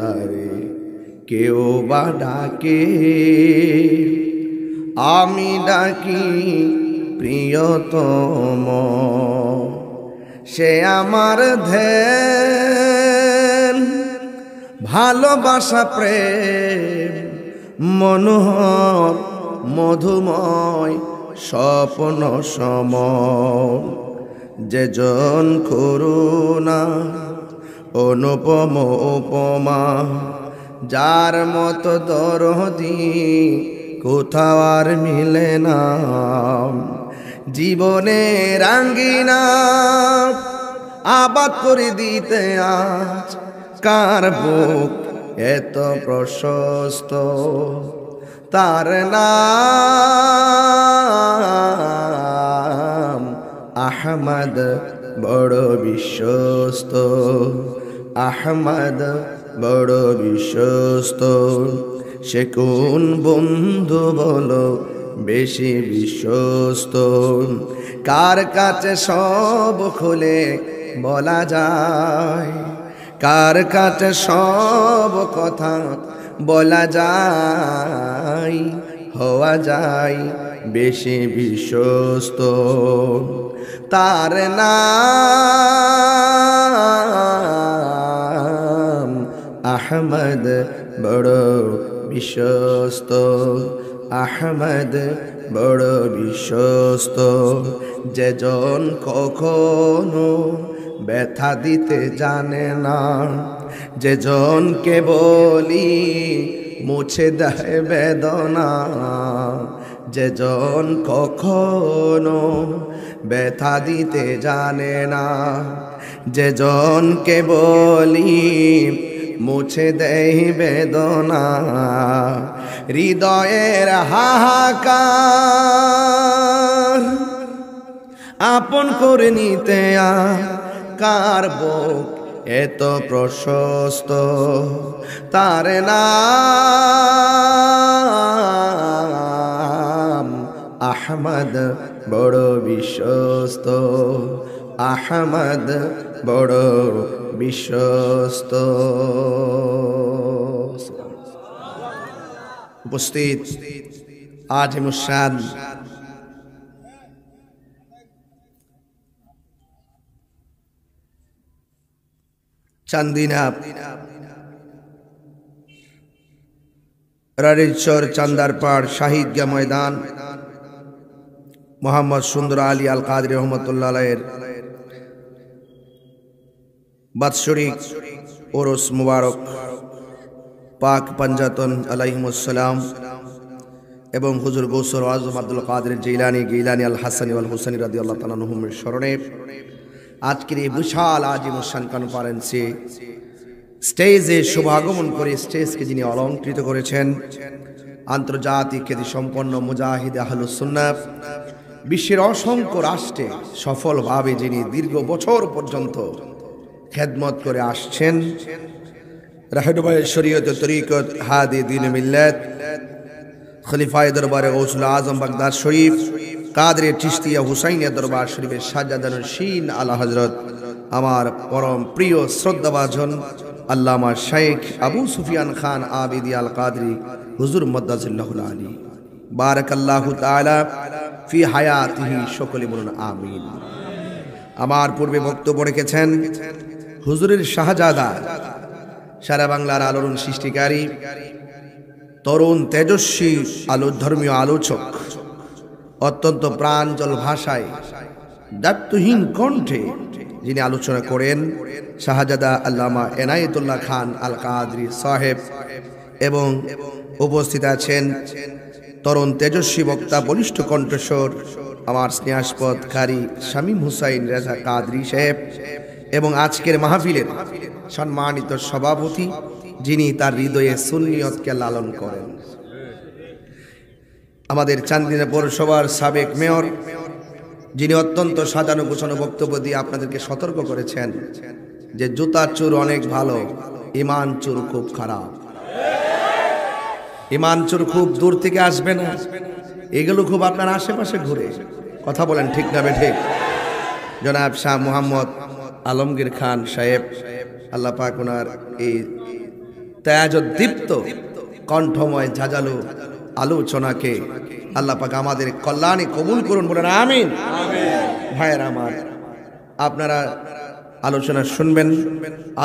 তারে কেউ বা ডাকে, আমি ডাকি প্রিয়তম। সে আমার ধ্যান, ভালোবাসা, প্রেম, মনোহর মধুময় স্বপ্ন সম। যেজন করুণা অনুপম উপমা, যার মতো দরদি কোথাও আর মিলে না। জীবনের আঙ্গিনা আবাদ করে দিতে আজ কার বুক এত প্রশস্ত, তার নাম আহমদ বড় বিশ্বস্ত। আহমদ বড় বিশ্বস্ত। সে কোন বন্ধু বলো বেশি বিশ্বস্ত? কার কাছে সব খুলে বলা যায়, কার কাছে সব কথা বলা যায়, হওয়া যায় বেশি বিশ্বস্ত। তার নাম আহমদ বড় বিশ্বস্ত। আহমদ বড় বিশ্বস্ত। যেজন কখনো ব্যথা দিতে জানে না, যেজনকে বলি মুছে দেয় বেদনা, যেজন কখনো ব্যথা দিতে জানে না, যেজনকে বলি মুছে দেয় বেদনা। হৃদয়ের হাহাকার আপন করে নিতে কার বুক এত প্রশস্ত? তার নাম আহমদ বড় বিশ্বস্ত। আহমদ বড় বিশ্বস্ত। উপস্থিত আজ মুশাদ চান্দিনা রাড়িরচর চান্দারপাড় শাহিদগাঁ ময়দান মোহাম্মদ সুন্দর আলী আল কাদরি রহমতুল্লাহ আলাইহির বাৎসরিক ওরস মুবারক পাক পাঞ্জাতন আলাইহিমুসসালাম এবং হুজুর গৌসুল আজম আব্দুল কাদের জিলানী গিলানী আল হাসানী ওয়াল হুসাইনী রাদিয়াল্লাহু তাআলা আনহুমের স্মরণে আজকের এই বিশাল আজিমুশান কনফারেন্সে স্টেজে শুভাগমন করে স্টেজকে যিনি অলঙ্কৃত করেছেন, আন্তর্জাতিক খ্যাতি সম্পন্ন মুজাহিদ আহলুস সুন্নাহ, বিশ্বের অসংখ্য রাষ্ট্রে সফলভাবে যিনি দীর্ঘ বছর পর্যন্ত খেদমত করে আসছেন, রাহনুমায়ে শরীয়ত তরিকত হাদি দ্বীন মিল্লাত, খলিফায়ে দরবারে গৌসুল আজম বাগদাদ শরীফ, কাদরে চিশতিয়া হুসাইনিয়া দরবার শরীফের সাজ্জাদানুর শিন আলা হযরত আমার পরম প্রিয় শ্রদ্ধাভাজন আল্লামা শেখ আবু সুফিয়ান খান আবিদি আল কাদরি হুজুর মাদ্দাজিল্লাহুল আলী বারাকাল্লাহু তাআলা ফি হায়াতিহি, সকলে বলুন আমিন। আমার পূর্বে বক্তব্য রেখেছেন হুজুরের শাহজাদা, সারা বাংলার আলোড়ন সৃষ্টিকারী, তরুণ তেজস্বী ধর্মীয় আলোচক, অত্যন্ত প্রাঞ্জল ভাষায় দায়িত্বহীন কণ্ঠে যিনি আলোচনা করেন, শাহজাদা আল্লামা এনায়েতুল্লাহ খান আল কাদরি সাহেব। এবং উপস্থিত আছেন তরুণ তেজস্বী বক্তা, বলিষ্ঠ কণ্ঠস্বর আমার স্নেহাস্পদ কারি শামীম হুসাইন রেজা কাদরি সাহেব, এবং আজকের মাহফিলের সম্মানিত সভাপতি যিনি তার হৃদয়ে সুন্নিয়তকে লালন করেন, আমাদের চান্দিনা পৌরসভার সাবেক মেয়র, যিনি অত্যন্ত সাজানো গোছানো বক্তব্য দিয়ে আপনাদেরকে সতর্ক করেছেন যে জুতার চুর অনেক ভালো, ইমান চুর খুব খারাপ। ইমান চুর খুব দূর থেকে আসবে না, এগুলো খুব আপনার আশেপাশে ঘুরে। কথা বলেন ঠিক না বেঠিক? জনাব শাহ মোহাম্মদ আলমগীর খান সাহেব, আল্লাহ পাক ওনার এই তেজোদ্দীপ্ত কণ্ঠময় ঝাঁঝালো আলোচনাকে আল্লাহ পাক আমাদের কল্যাণে কবুল করুন, বলেন আমিন। ভাইয়েরা আমার, আপনারা আলোচনা শুনবেন,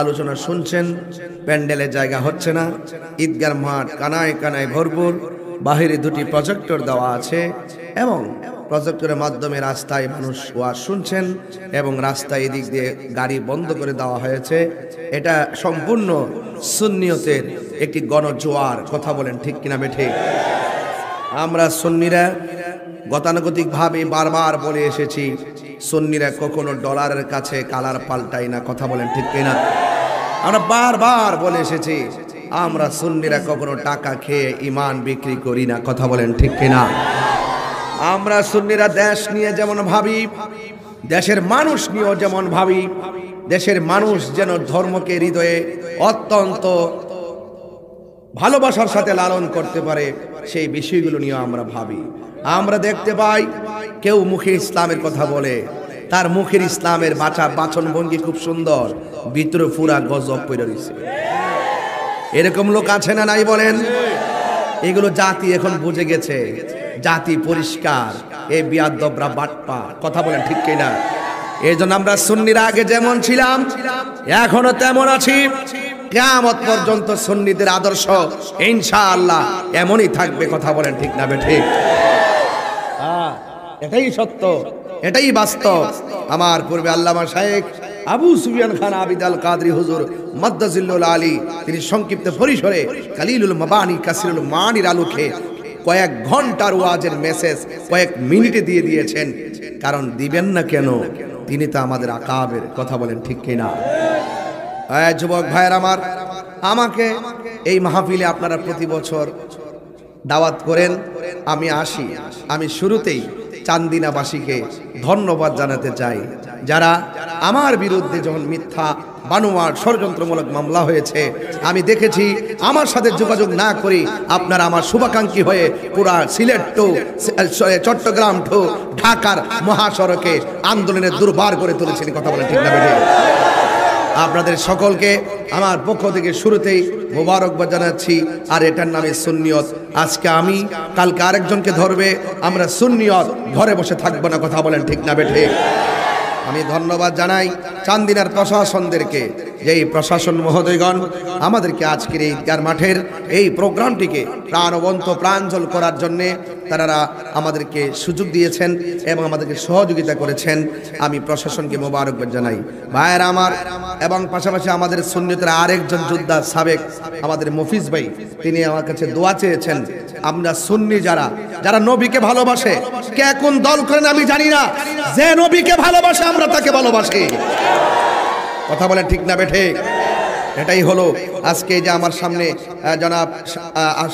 আলোচনা শুনছেন, প্যান্ডেলের জায়গা হচ্ছে না, ঈদগার মাঠ কানায় কানায় ভরপুর, বাহিরে দুটি প্রজেক্টর দেওয়া আছে এবং প্রজেক্টরের মাধ্যমে রাস্তায় মানুষ ওয়াজ শুনছেন এবং রাস্তায় এদিক দিয়ে গাড়ি বন্ধ করে দেওয়া হয়েছে। এটা সম্পূর্ণ সুন্নিয়তের একটি গণজোয়ার, কথা বলেন ঠিক কিনা বেঠিক? আমরা সুন্নিরা গতানুগতিকভাবে বারবার বলে এসেছি, সুন্নিরা কখনো ডলারের কাছে কালার পাল্টাই না, কথা বলেন ঠিক কিনা? আমরা বারবার বলে এসেছি, আমরা সুন্নিরা কখনো টাকা খেয়ে ইমান বিক্রি করি না, কথা বলেন ঠিক কিনা? আমরা সুন্নিরা দেশ নিয়ে যেমন ভাবি, দেশের মানুষ নিয়েও যেমন ভাবি, দেশের মানুষ যেন ধর্মকে হৃদয়ে অত্যন্ত ভালোবাসার সাথে লালন করতে পারে, সেই বিষয়গুলো নিয়ে আমরা ভাবি। আমরা দেখতে পাই কেউ মুখে ইসলামের কথা বলে, তার মুখের ইসলামের বাচন ভঙ্গি খুব সুন্দর, ভিতরে পুরা গজব পড়ে রয়েছে। এরকম লোক আছে না নাই বলেন? এগুলো জাতি এখন বুঝে গেছে, জাতি পরিষ্কার, এই বিয়াদবরা বাটপা, কথা বলেন ঠিক কিনা? এই জন্য আমরা সুন্নিরা আগে যেমন ছিলাম এখনো তেমন আছি, কিয়ামত পর্যন্ত সুন্নিদের আদর্শ ইনশাআল্লাহ এমনই থাকবে, কথা বলেন ঠিক না বেঠিক? এটাই সত্য, এটাই বাস্তব। আমার পূর্বে আল্লামা শায়েখ আবু সুফিয়ান খান আবিদ আল কাদরি হুজুর মাদ্দাজিল্লুল আলী, তিনি সংক্ষিপ্ত পরিসরে কালিলুল মাবানি কাসিরুল মানির আলোকে কয়েক ঘন্টার ওয়াজের মেসেজ কয়েক মিনিটে দিয়ে দিয়েছেন। কারণ দিবেন না কেন? তিনি তো আমাদের আকাবের, কথা বলেন ঠিক কিনা? যুবক ভাইয়ের আমার, আমাকে এই মাহফিলে আপনারা প্রতি বছর দাওয়াত করেন, আমি আসি। আমি শুরুতেই চান্দিনাবাসীকে ধন্যবাদ জানাতে চাই, যারা আমার বিরুদ্ধে যখন মিথ্যা বানোয়াট ষড়যন্ত্রমূলক মামলা হয়েছে, আমি দেখেছি আমার সাথে যোগাযোগ না করি আপনারা আমার শুভাকাঙ্ক্ষী হয়ে পুরা সিলেট টু চট্টগ্রাম টু ঢাকার মহাসড়কে আন্দোলনের দুর্বার করে তুলেছেন, কথা বলেন ঠিক না বেঠিক? আপনাদের সকলকে আমার পক্ষ থেকে শুরুতেই মোবারকবাদ জানাচ্ছি। আর এটার নামে সুন্নিয়ত। আজকে আমি, কালকে আরেকজনকে ধরবে, আমরা সুন্নিয়ত, ঘরে বসে থাকবো না, কথা বলেন ঠিক না বেঠিক? আমি ধন্যবাদ জানাই চান্দিনার প্রশাসনদেরকে, যে এই প্রশাসন মহোদয়গণ আমাদেরকে আজকের এই ঈদগার মাঠের এই প্রোগ্রামটিকে প্রাণবন্ত প্রাঞ্জল করার জন্যে তারা আমাদেরকে সুযোগ দিয়েছেন এবং আমাদেরকে সহযোগিতা করেছেন। আমি প্রশাসনকে মোবারকবাদ জানাই। ভাইয়েরা আমার, এবং পাশাপাশি আমাদের সুন্নিয়তের আরেকজন যোদ্ধা সাবেক আমাদের মফিজ ভাই, তিনি আমার কাছে দোয়া চেয়েছেন। আমরা সুন্নি যারা যারা নবীকে ভালোবাসে, কে কোন দল করেন আমি জানি না, যে নবীকে ভালোবাসে আমরা তাকে ভালোবাসি, কথা বলেন ঠিক না বেঠিক? এটাই হলো আজকে যে আমার সামনে জনাব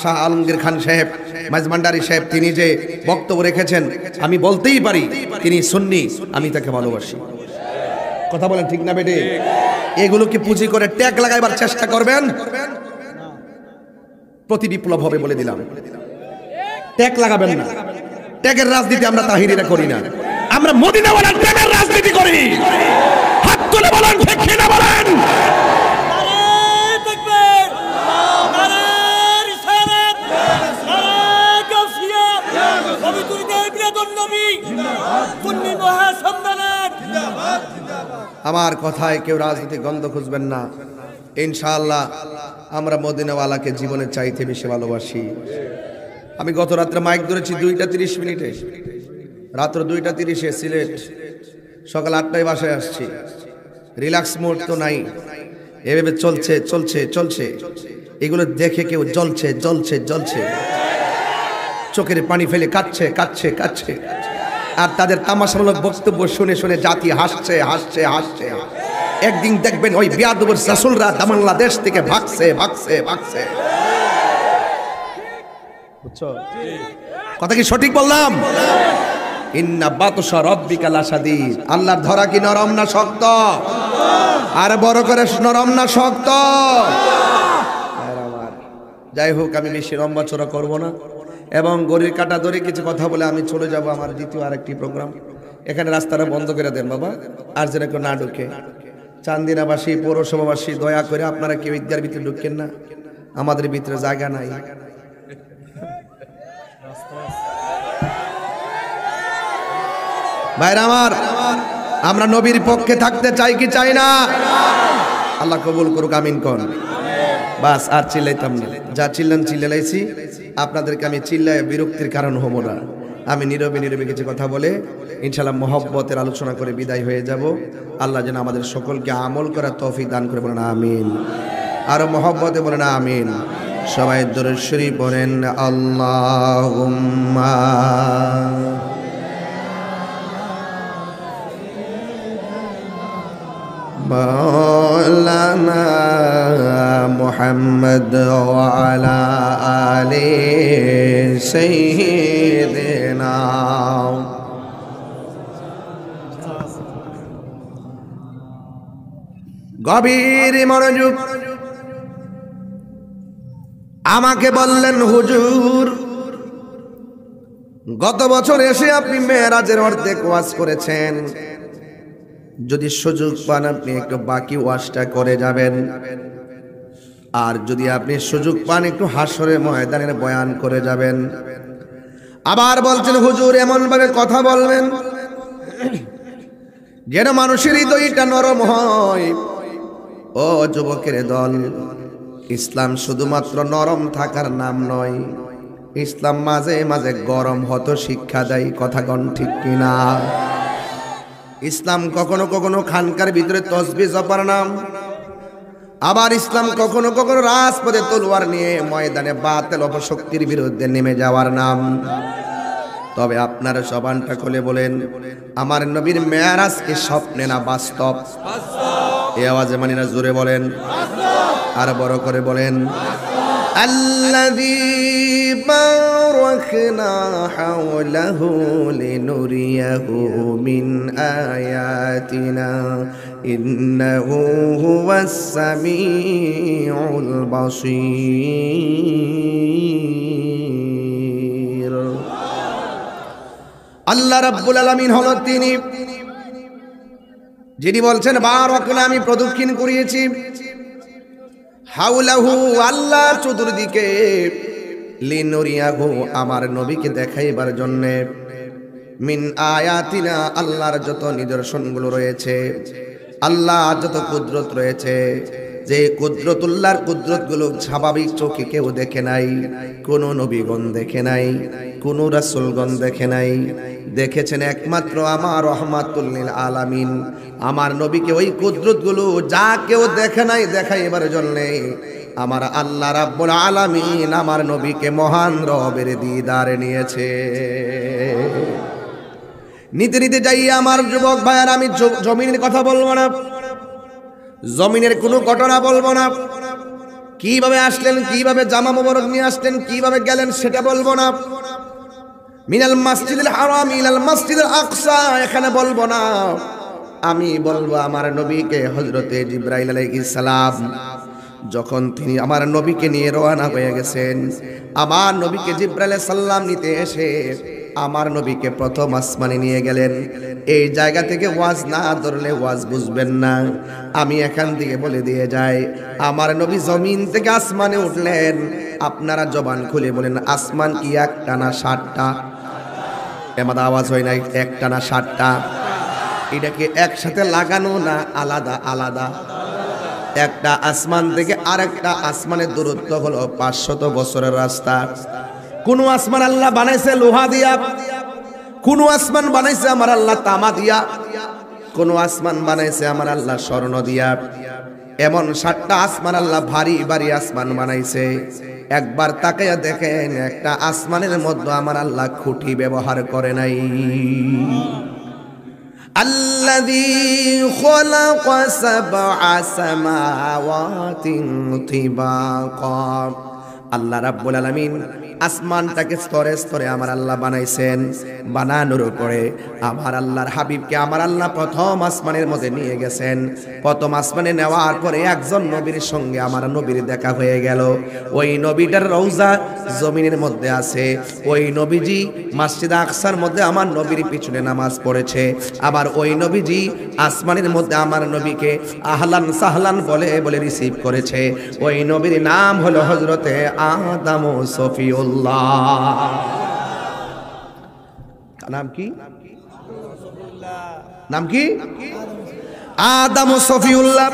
শাহ আলমগীর খান সাহেব, মাঝভান্ডারী সাহেব, তিনি যে বক্তব্য রেখেছেন, আমি বলতেই পারি তিনি সুন্নি, আমি তাকে ভালোবাসি, কথা বলেন ঠিক না বেঠিক? এগুলোকে পুঁজি করে ট্যাগ লাগাইবার চেষ্টা করবেন, প্রতি বিপ্লব হবে বলে দিলাম। ট্যাগ লাগাবেন না, ট্যাগের রাজনীতি আমরা তাহিরিরা করি না, আমরা মদিনাওয়ালার ট্যাগের রাজনীতি করি। হাত তুলে বলেন ঠিক কিনা বলেন? আমার কথায় কেউ রাজনীতি গন্ধ খুঁজবেন না। ইনশাআল্লাহ আমরা মদিনাওয়ালাকে জীবনের চাইতে বেশি ভালোবাসি। আমি গত রাত্রে মাইক ধরেছি 2টা 30 রাত্র 2টা 30 সিলেট, সকাল 8টায় বাসায় আসছি। রিল্যাক্স মোড তো নাই, এভাবে চলছে চলছে চলছে। এগুলো দেখে কেউ জ্বলছে জ্বলছে জ্বলছে, চোখের পানি ফেলে কাঁদছে কাঁদছে কাঁদছে। আর তাদের তামাশামূলক বক্তব্য শুনে শুনে জাতি হাসছে হাসছে হাসছে। একদিন দেখবেন ওই বিয়াদবের রাসূলরা বাংলাদেশ থেকে ভাগছে ভাগছে ভাগছে। বুঝছো কথা কি সঠিক বললাম? ইন্না বাতশা রাব্বিকা লাশাদীদ। আল্লাহর ধরা কি নরম না শক্ত? আর বড় করে নরম না শক্ত? যাই হোক, আমি বেশি লম্বা চড়া করবো না এবং গড়ির কাটা ধরে কিছু কথা বলে আমি চলে যাব আমার দ্বিতীয় আরেকটি প্রোগ্রাম। এখানে রাস্তাটা বন্ধ করে দেন বাবা, আর যেন কেউ না ঢুকে। চান্দিনাবাসী, পৌরসভাবাসী, দয়া করে আপনারা কেউ ঈদগার ভিতরে ঢুকেন না। আমাদের ভিতরে জায়গা নাই। ভাইরা আমার, আমরা নবীর পক্ষে থাকতে চাই কি চাই না? আল্লাহ কবুল করুক, আমিন কোন। বাস আর চিল্লাইতাম না, যা চিল্লাইছি। আপনাদেরকে আমি চিল্লায় বিরক্তির কারণ হব না। আমি নীরবে কিছু কথা বলে ইনশাআল্লাহ মহব্বতের আলোচনা করে বিদায় হয়ে যাব। আল্লাহ যেন আমাদের সকলকে আমল করার তৌফিক দান করে, বলেন আমিন। আর মহব্বতে বলেন আমিন। সবাই দরুদ শরীফ পড়েন, আল্লাহুম্মা মাওলানা মুহাম্মদ ওয়া আলা আলি সাইয়্যিদিনা। গভীর মনোযোগ। আমাকে বললেন, হুজুর গত বছর এসে আপনি মেরাজের অর্ধেক ওয়াজ করেছেন, যদি সুযোগ পান আপনি একটু বাকি ওয়াজটা করে যাবেন, আর যদি আপনি সুযোগ পান একটু হাসরের ময়দানের বয়ান করে যাবেন। আবার বলছেন, হুজুর এমন ভাবে কথা বলবেন যেন মানুষের হৃদয়টা নরম হয়। ও যুবকের দল, ইসলাম শুধুমাত্র নরম থাকার নাম নয়, ইসলাম মাঝে মাঝে গরম হতো শিক্ষা দেয়। কথা কোন ঠিক কিনা? ইসলাম কখনো কখনো খানকার ভিতরে তসবিহ জপার নাম, আবার ইসলাম কখনো কখনো রাজপথে তলোয়ার নিয়ে ময়দানে বাতিল অপশক্তির বিরুদ্ধে নেমে যাওয়ার নাম। তবে আপনারা জবানটা খুলে বলেন, আমার নবীর মেরাজ কি স্বপ্নে না বাস্তব? এই আওয়াজে মানি না, জোরে বলেন, আর বড় করে বলেন। আল্লাযী বারাকনা হাওলাহু লিনুরিয়াহু মিন আয়াতিনা ইন্নাহু হুয়াস সামিউল বাসীর। আল্লাহ রাব্বুল আলামিন হলো তিনি যিনি বলছেন, বারাকনা আমি প্রদক্ষিণ করিয়েছি, হাওলাহু আল্লাহ চতুর্দিকে, লিনুরিয়াহু আমার নবীকে দেখাইবার জন্য, মিন আয়াতিনা আল্লাহর যত নিদর্শনগুলো রয়েছে, আল্লাহ যত কুদরত রয়েছে, যে কুদরতুল্লাহর কুদরতগুলো স্বাভাবিক চোখে কেউ দেখে নাই, কোন নবীগণ দেখে নাই, কোন রাসূলগণ দেখে নাই। দেখেছেন একমাত্র আমার রহমাতুল লিল আলামিন আমার নবীকে। ওই কুদরতগুলো যা কেউ দেখে নাই দেখাইবার জন্য আমার আল্লাহ রাব্বুল আলামিন আমার নবীকে মহান রবের দিদারে নিয়েছে। নিতে নিতে যাই আমার যুবক ভাইয়ার, আমি জমিনের কথা বলবো না, জমিনের কোনো ঘটনা বলবো না, কিভাবে আসলেন, কিভাবে জামা মোবারক নিয়ে আসলেন, কিভাবে গেলেন সেটা বলবো না, মিনাল মসজিদুল হারাম ইলাল মসজিদুল আকসা এখানে বলবো না। আমি বলবো আমার নবীকে হযরতে জিবরাইল আলাইহিস সালাম যখন তিনি আমার নবীকে নিয়ে রওনা হয়ে গেছেন, আমার নবীকে জিবরাইল সাল্লাম নিতে এসে আমার নবীকে প্রথম আসমানে নিয়ে গেলেন। এই জায়গা থেকে ওয়াজ না ধরলে ওয়াজ বুঝবেন না, আমি এখান থেকে বলে দিয়ে যাই। আমার নবী জমিন থেকে আসমানে উঠলেন, আপনারা জবান খুলে বলেন, আসমান কি একটা না 7টা? এমন আওয়াজ হয় না, একটা না 7টা? এটাকে একসাথে লাগানো না আলাদা আলাদা? একটা আসমান থেকে আরেকটা আসমানের দূরত্ব হলো 500 বছরের রাস্তা। কোন আসমান আল্লাহ বানাইছে লোহা দিয়া, কোন আসমান বানাইছে আমার আল্লাহ তামা দিয়া, কোন আসমান বানাইছে আমার আল্লাহ স্বর্ণ দিয়া। এমন 7টা আসমান আল্লাহ ভারী ভারী আসমান বানাইছে। একবার তাকায়া দেখেন, একটা আসমানের মধ্যে আমার আল্লাহ খুঁটি ব্যবহার করে নাই। আল্লাযী খালাকা সাবআ সামাওয়াতিন তিবাকা আল্লাহ রাব্বুল আলামিন আসমানটাকে স্তরে স্তরে আমার আল্লাহ বানাইছেন। বানানোর পরে আমার আল্লাহর হাবিবকে আমার আল্লাহ প্রথম আসমানের মধ্যে নিয়ে গেছেন। প্রথম আসমানে নেওয়ার পরে একজন নবীর সঙ্গে আমার নবীর দেখা হয়ে গেল। ওই নবীটার রওজা জমিনের মধ্যে আছে। ওই নবীজি মসজিদ আকসার মধ্যে আমার নবীর পিছনে নামাজ পড়েছে। আবার ওই নবীজি আসমানের মধ্যে আমার নবীকে আহলান সাহলান বলে বলে রিসিভ করেছে। ওই নবীর নাম হলো হযরতে আদম সফিউল্লাহ। নাম কি? নাম কি? আদম সফিউল্লাহ।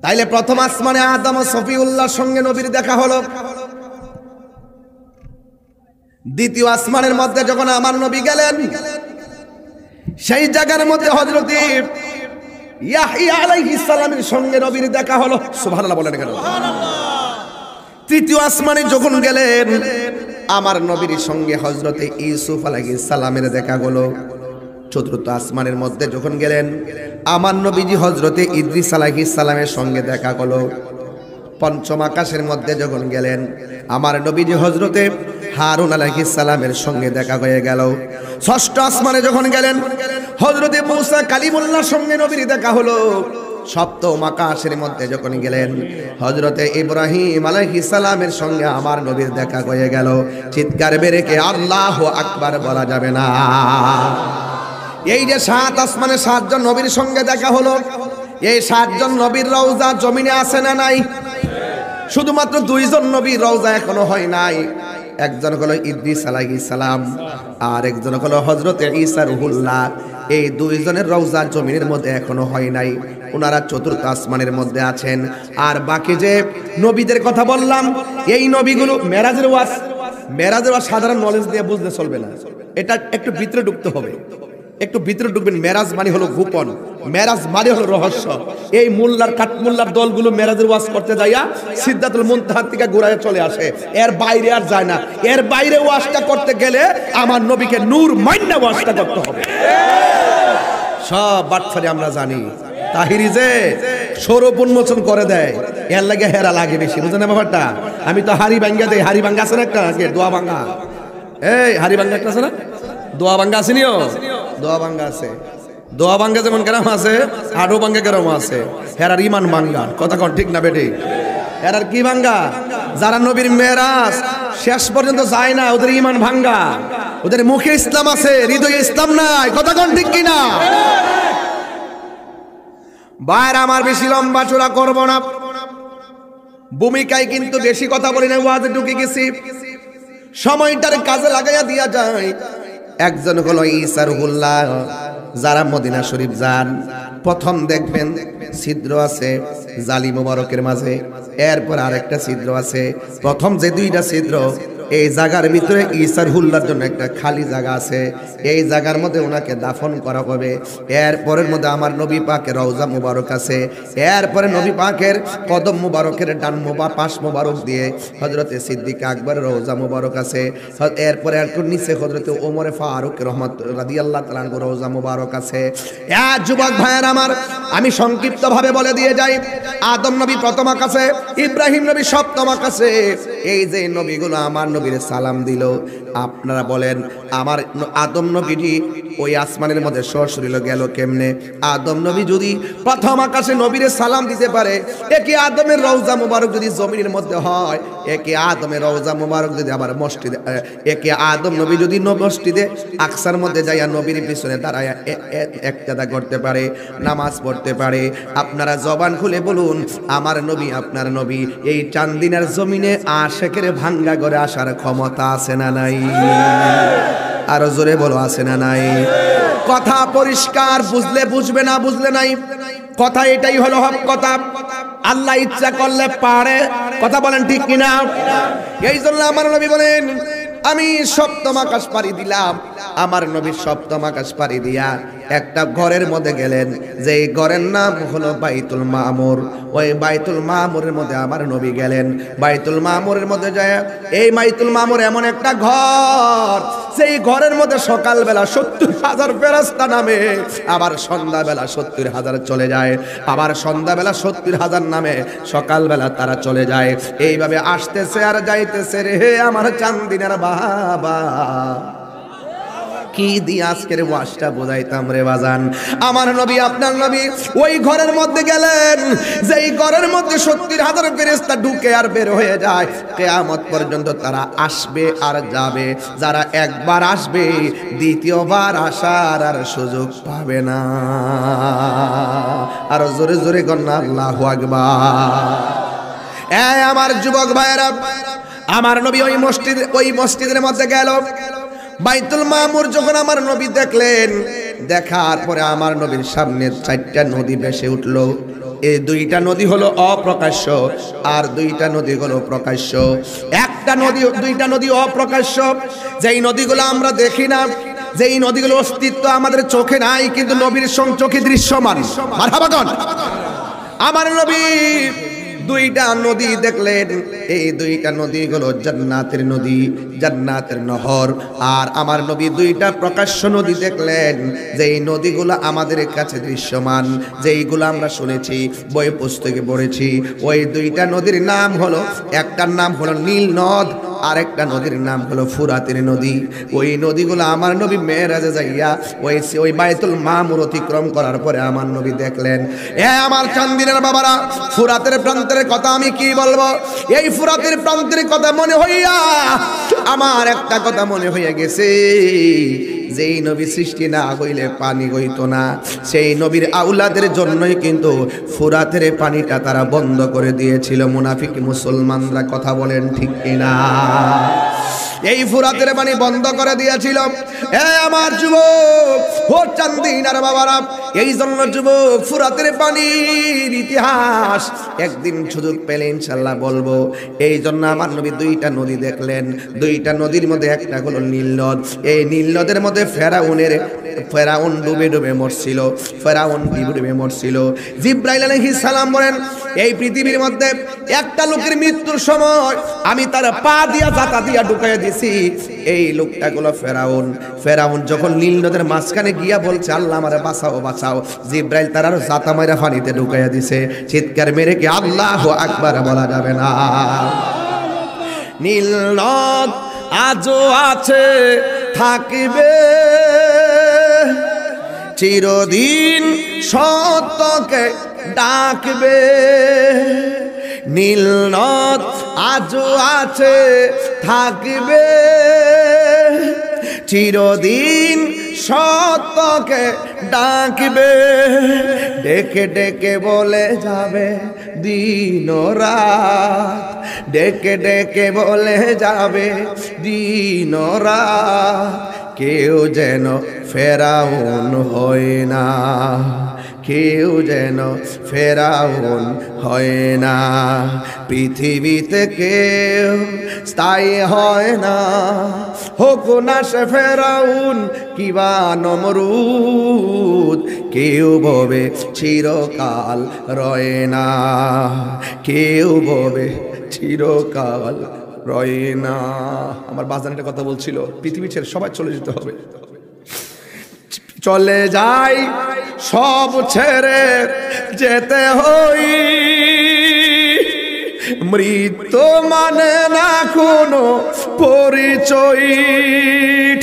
তাইলে প্রথম আসমানে আদম সফিউল্লাহর সঙ্গে নবীর দেখা হলো। দ্বিতীয় আসমানের মধ্যে যখন আমার নবী গেলেন, সেই জায়গার মধ্যে হযরত ইয়াহইয়া আলাইহিস সালামের সঙ্গে নবীর দেখা হলো। সুবহানাল্লাহ বলেন কেন? তৃতীয় আসমানে যখন গেলেন, আমার নবীর সঙ্গে হযরত ইউসুফ আলাইহিস সালামের দেখা হলো। চতুর্থ আসমানের মধ্যে যখন গেলেন, আমার নবীজি হযরত ইদ্রিস আলাইহিস সালামের সঙ্গে দেখা হলো। পঞ্চম আকাশের মধ্যে যখন গেলেন, আমার নবীজি হযরতে হারুন আলাইহিস সালামের সঙ্গে দেখা হয়ে গেল। ষষ্ঠ আসমানে যখন গেলেন, হযরতে মূসা কালিমুল্লাহর সঙ্গে নবীর দেখা হলো। সপ্তম আকাশের মধ্যে যখন গেলেন, হযরতে ইব্রাহিম আলাইহিস সালামের সঙ্গে আমার নবীর দেখা হয়ে গেল। চিৎকার বেরে কে আল্লাহু আকবার বলা যাবে না? এই যে সাত আসমানে সাতজন নবীর সঙ্গে দেখা হলো, এই সাতজন নবীর রওজা জমিনে আছে না নাই? শুধুমাত্র দুইজন নবীর রওজা এখনো হয় নাই। একজন হলো ইদ্রিস আলাইহিস সালাম, আর একজন হলো হযরত ঈসা রুহুল্লাহ। এই দুইজনের রওজা জমিনের মধ্যে এখনো হয় নাই, ওনারা চতুর্থ আসমানের মধ্যে আছেন। আর বাকি যে নবীদের কথা বললাম, এই নবীগুলো মেরাজের ওয়াজ সাধারণ নলেজ দিয়ে বুঝতে চলবে না, এটা একটু ভিতরে ঢুকতে হবে। একটু ভিতরে ঢুকবেন। মেরাজ মানে হলো গোপন, মেরাজ মানে হলো রহস্য। এই মোল্লার কাঠমোল্লার দলগুলো মেরাজের ওয়াজ করতে যাইয়া সিদ্ধাতুল মুনতাহা থেকে ঘুরায় চলে আসে, এর বাইরে আর যায় না। এর বাইরে ওয়াজটা করতে গেলে আমার নবীকে নূর মাইন্না ওয়াজটা করতে হবে। সব বাটফারি আমরা জানি। তাহিরি যে স্বরূপ উন্মোচন করে দেয়, এর লাগে হেরা লাগে বেশি, বুঝেন না ব্যাপারটা? আমি তো হাড়ি ভাঙ্গা দেই। হাড়ি ভাঙ্গা আছে না একটা, দোয়া ভাঙ্গা। এই হাড়ি ভাঙ্গা একটা আছে না, দোয়া ভাঙ্গা আসেনিও? দোয়া ভাঙ্গা আছে। দোয়া ভাঙ্গা যেমন কেরাম আছে, আডো ভাঙ্গা কেরাম আছে। হেরার ইমান ভাঙ্গা। কথা কন ঠিক না বেটি? হেরার কি ভাঙ্গা? যারা নবীর মেরাজ শেষ পর্যন্ত যায় না, ওদের ইমান ভাঙ্গা। ওদের মুখে ইসলাম আছে, হৃদয়ে ইসলাম নাই। কথা কন ঠিক কিনা? বাইর আমার বেশি লম্বা চূড়া করব না, ভূমিকায় কিন্তু বেশি কথা বলি না, ওয়াজে ঢুকে গেছি। সময়টার কাজে লাগাইয়া দিয়া যায়। একজন হলো ঈসা রুহুল্লাহ। যারা মদিনা শরীফ যান, প্রথম দেখবেন ছিদ্র আছে জালি মুবারকের মাঝে, এরপর আরেকটা ছিদ্র আছে। প্রথম যে দুইটা ছিদ্র, এই জায়গার ভিতরে ঈসা রুহুল্লাহর জন্য একটা খালি জায়গা আছে। এই জায়গার মধ্যে ওনাকে দাফন করা হবে। এরপরের মধ্যে আমার নবী পাকের রওজা মুবারক আছে। এরপরে নবী পাকের কদম মুবারকের ডান পাশ মুবারক দিয়ে হযরতে সিদ্দিক আকবরের রওজা মুবারক আছে। এরপরে একটু নিচে হযরতে ওমরে ফারুক রহমত রাদিয়াল্লাহু তাআলা আনহু রওজা মুবারক আছে। যুবক ভাইয়ের আমার, আমি সংক্ষিপ্ত ভাবে বলে দিয়ে যাই। আদম নবী প্রথম আকাশে, ইব্রাহিম নবী সপ্তম আকাশে। এই যে নবীগুলো আমার নবীর সালাম দিল, আপনারা বলেন আমার আদম নবীজি ওই আসমানের মধ্যে সরাসরি গেল কেমনে? আদম নবী যদি প্রথম আকাশে নবীর সালাম দিতে পারে, একে আদমের রওজা মুবারক যদি জমিনের মধ্যে হয়, একে আদমের রওজা মুবারক যদি আবার মসজিদে, একে আদম নবী যদি মসজিদে আকসার মধ্যে যাইয়া নবীর পিছনে দাঁড়ায় একটাদা করতে পারে, নামাজ পড়তে পারে, আপনারা জবান খুলে বলুন আমার নবী আপনার নবী এই চান্দিনার জমিনে আশেকের ভাঙ্গা করে আসার ক্ষমতা আছে না নাই? আরো জোরে বলো, আছে না নাই? কথা পরিষ্কার, বুঝলে বুঝবে, না বুঝলে নাই। কথা এটাই হলো হক কথা। আল্লাহ ইচ্ছা করলে পারে। কথা বলেন ঠিক কিনা? এই জন্য আমার নবী বলেন, আমি সপ্তম আকাশ পাড়ি দিলাম। আমার নবী সপ্তম আকাশ পাড়ি দিয়া একটা ঘরের মধ্যে গেলেন, যেই ঘরের নাম হলো বাইতুল মামুর। ওই বাইতুল মামুরের মধ্যে আমার নবী গেলেন। বাইতুল মামুরের মধ্যে যায়, এই বাইতুল মামুর এমন একটা ঘর, সেই ঘরের মধ্যে সকালবেলা 70,000 ফেরেশতা নামে, আবার সন্ধ্যাবেলা 70,000 চলে যায়, আবার সন্ধ্যাবেলা 70,000 নামে, সকালবেলা তারা চলে যায়। এইভাবে আসতেছে আর যাইতেছে রে আমার চান্দিনার বাবা। কি দিয়ে আজকের ওয়াজটা বোঝাইতাম রে বাজান। আমার নবী, আপনার নবী ওই ঘরের মধ্যে গেলেন, যেই ঘরের মধ্যে 70,000 ফেরেশতা ঢুকে আর বের হয়ে যায়। কিয়ামত পর্যন্ত তারা আসবে আর যাবে। যারা একবার আসবে, দ্বিতীয়বার আসার আর সুযোগ পাবে না। আর জোরে জোরে কন্যা আল্লাহু আকবার। এই আমার যুবক ভাইয়েরা, আমার নবী ওই মসজিদের মধ্যে গেল। বাইতুল মামুর যখন আমার নবী দেখলেন, দেখার পরে আমার নবীর সামনে 4টা নদী ভেসে উঠল। এই 2টা নদী হলো অপ্রকাশ্য, আর 2টা নদী হলো প্রকাশ্য। একটা নদী, 2টা নদী অপ্রকাশ্য, যেই নদীগুলো আমরা দেখি না, যেই নদীগুলোর অস্তিত্ব আমাদের চোখে নাই, কিন্তু নবীর চোখে দৃশ্যমান। মারহাবা কোন? আমার নবী 2টা নদী দেখলেন। এই 2টা নদী হলো জান্নাতের নদী, জান্নাতের নহর। আর আমার নবী 2টা প্রকাশ্য নদী দেখলেন, যেই নদীগুলো আমাদের কাছে দৃশ্যমান, যেইগুলো আমরা শুনেছি, বই পুস্তকে পড়েছি। ওই 2টা নদীর নাম হলো, একটার নাম হলো নীল নদ, আরেকটা নদীর নাম হলো ফুরাতের নদী। ওই নদীগুলো আমার নবী মেরাজে যাইয়া ওই বাইতুল মামুর অতিক্রম করার পরে আমার নবী দেখলেন। আমার চান্দিনার বাবারা, ফুরাতের প্রান্তের কথা আমি কি বলবো? এই ফুরাতের প্রান্তের কথা মনে হইয়া আমার একটা কথা মনে হইয়া গেছে, যেই নবী সৃষ্টি না হইলে পানি হইতো না, সেই নবীর আউলাদের জন্যই কিন্তু ফুরাতের পানিটা তারা বন্ধ করে দিয়েছিল মুনাফিক মুসলমানরা। কথা বলেন ঠিক কিনা? এই ফুরাতের পানি বন্ধ করে দিয়েছিল। আমার যুবক, ও চান্দিনার বাবারা, এই জন্য যুবক ফুরাতের পানির ইতিহাস একদিন সুযোগ পেলে ইনশাল্লাহ বলবো। এই জন্য আমার নবী 2টা নদী দেখলেন। 2টা নদীর মধ্যে একটা হলো নীল নদ। এই নীল নদের মধ্যে ফেরাউন ডুবে ডুবে মরছিল, ফেরাউন ডুবে মরছিল। জিব্রাইল আলাইহিস সালাম বলেন, এই পৃথিবীর মধ্যে একটা লোকের মৃত্যুর সময় আমি তার পা দিয়া জাতা দিয়া ঢুকাইয়া দিছি। এই লোকটা হলো ফেরাউন। ফেরাউন যখন নীল নদের মাঝখানে গিয়া বলছে, আল্লাহ আমারে বাঁচাও বাঁচাও, জিব্রাইল তার আরো জাতা মাইরা পানিতে ঢুকাইয়া দিছে। চিৎকার মেরে কি আল্লাহু আকবার বলা যাবে না? নীল নদ আজও আছে, থাকবে চিরদিন, সত্যকে ডাকবে। নীল নদ আজও আছে, থাকবে চিরদিন, সত্যকে ডাকবে। ডেকে ডেকে বলে যাবে দিন রাত, ডেকে ডেকে বলে যাবে দিন রাত। কেউ যেন ফেরাউন হয় না, কেউ যেন ফেরাউন হয় না। পৃথিবীতে কেউ স্থায়ী হয় না, হোক না সে ফেরাউন কিবা নমরুদ। কেউ ববে চিরকাল রয় না, কেউ ববে চিরকাল রয় না। আমার বাজানটা কথা বলছিল, পৃথিবী ছেড়ে সবাই চলে যেতে হবে। চলে যাই সব ছেড়ে যেতে হই, মৃত্যু মানে না কোনো পরিচয়।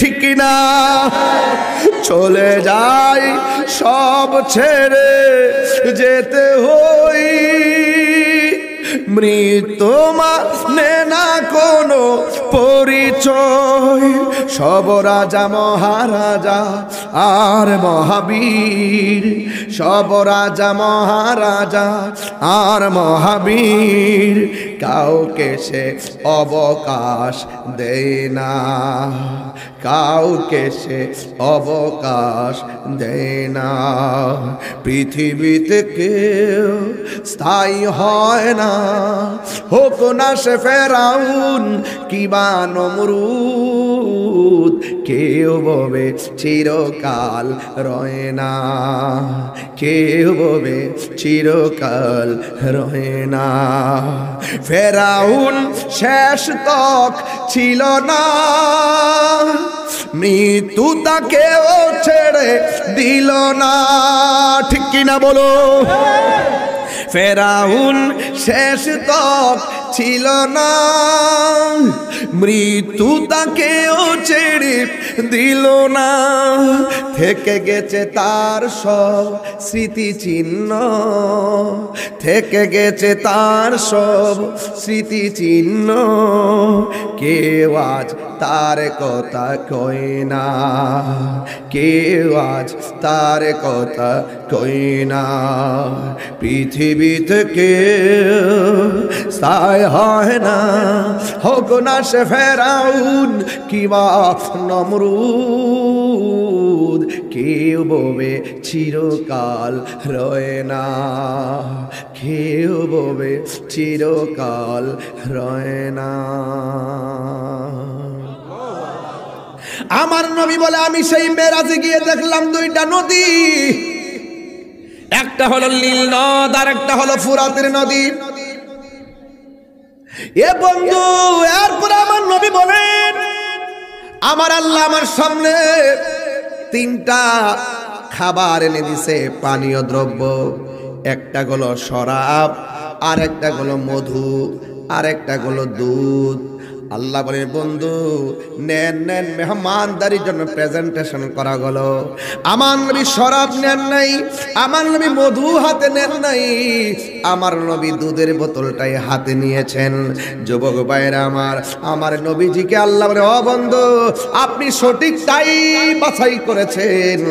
ঠিক না? চলে যাই সব ছেড়ে যেতে হই, মৃত্যু মানে না কোনো পরিচয়। সব রাজা মহারাজা আর মহাবীর, সব রাজা মহারাজা আর মহাবীর, কাউকে সে অবকাশ দেয় না, কাউকে সে অবকাশ দেয় না। পৃথিবীতে কেউ স্থায়ী হয় না, হোক না সে ফেরাউন কিবা নমরুদ কেউ ববে চিরকাল রয় না, কেউ ববে চিরকাল রয় না। ফেরাউন শেষ তক ছিল না, মৃত্যু তাকেও ছেড়ে দিল না। ঠিক কিনা বলো? ফেরাউন শেষ তক ছিল না, মৃত্যু তাকেও ছেড়ে দিল না। থেকে গেছে তার সব স্মৃতিচিহ্ন, থেকে গেছে তার সব স্মৃতিচিহ্ন। কেউ আজ তার কথা কয় না, কেউ আজ তার কথা কয় না। পৃথিবী থেকে স্থায়ী হয় না, হোক না সে ফেরাউন কিবা নমরুদ, কেউ ববে চিরকাল রয় না, কেউ ববে চিরকাল রয় না। আমার নবী বলে, আমি সেই মেরাজে গিয়ে দেখলাম দুইটা নদী, একটা হলো নীল নদ আর একটা হলো ফুরাতের নদী। এ বন্ধু, এরপরে আমার নবী বলেন, আমার আল্লাহ আমার সামনে তিনটা খাবার এনে দিছে, পানীয় দ্রব্য। একটা হলো শরাব, আর একটা হলো মধু, আর একটা হলো দুধ। আল্লাহ বলে, বন্ধু নেন নেন, মেহমানদারির জন্য প্রেজেন্টেশন করা গেল। আমার নবী শরাব নেন নাই, আমার নবী মধু হাতে নেন নাই, আমার নবী দুধের বোতলটাই হাতে নিয়েছেন। যুবক ভাইরা আমার নবীজিকে আল্লাহ বলে, ও বন্ধু, আপনি সঠিকটাই বাছাই করেছেন,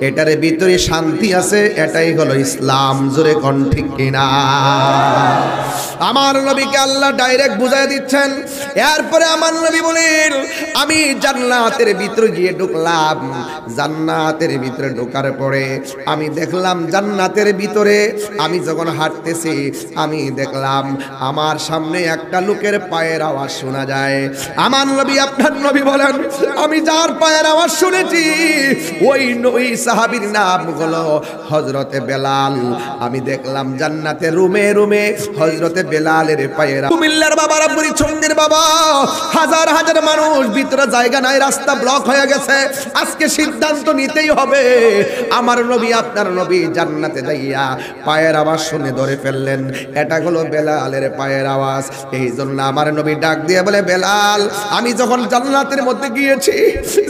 এটার ভিতরে শান্তি আছে, এটাই হলো ইসলাম। জোরে কোন ঠিক কিনা? আমার নবীকে আল্লাহ ডাইরেক্ট বুঝাই দিচ্ছেন। এরপরে আমার নবী বলেন, আমি জান্নাতের ভিতরে গিয়ে ঢুকলাম। জান্নাতের ভিতরে ঢোকার পরে আমি দেখলাম, জান্নাতের ভিতরে আমি যখন হাঁটতেছি, আমি দেখলাম আমার সামনে একটা লোকের পায়ের আওয়াজ শোনা যায়। আমার নবী, আপনার নবী বলেন, আমি যার পায়ের আওয়াজ শুনেছি ওই সাহাবীর নাম হলো হযরতে বেলাল। আমি দেখলাম জান্নাতের রুমে রুমে হযরতে বেলালের পায়ের। কুমিল্লার বাবা, রাব্বুরি ছন্দের বাবা, হাজার হাজার মানুষ, ভিতরে জায়গা নাই, রাস্তা ব্লক হয়ে গেছে। আজকে সিদ্ধান্ত নিতেই হবে। আমার নবী, আপনার নবী জান্নাতে যাইয়া পায়ের আওয়াজ শুনে ধরে ফেললেন, এটা হলো বেলালের পায়ের আওয়াজ। এই জন্য আমার নবী ডাক দিয়ে বলে, বেলাল, আমি যখন জান্নাতের মধ্যে গিয়েছি,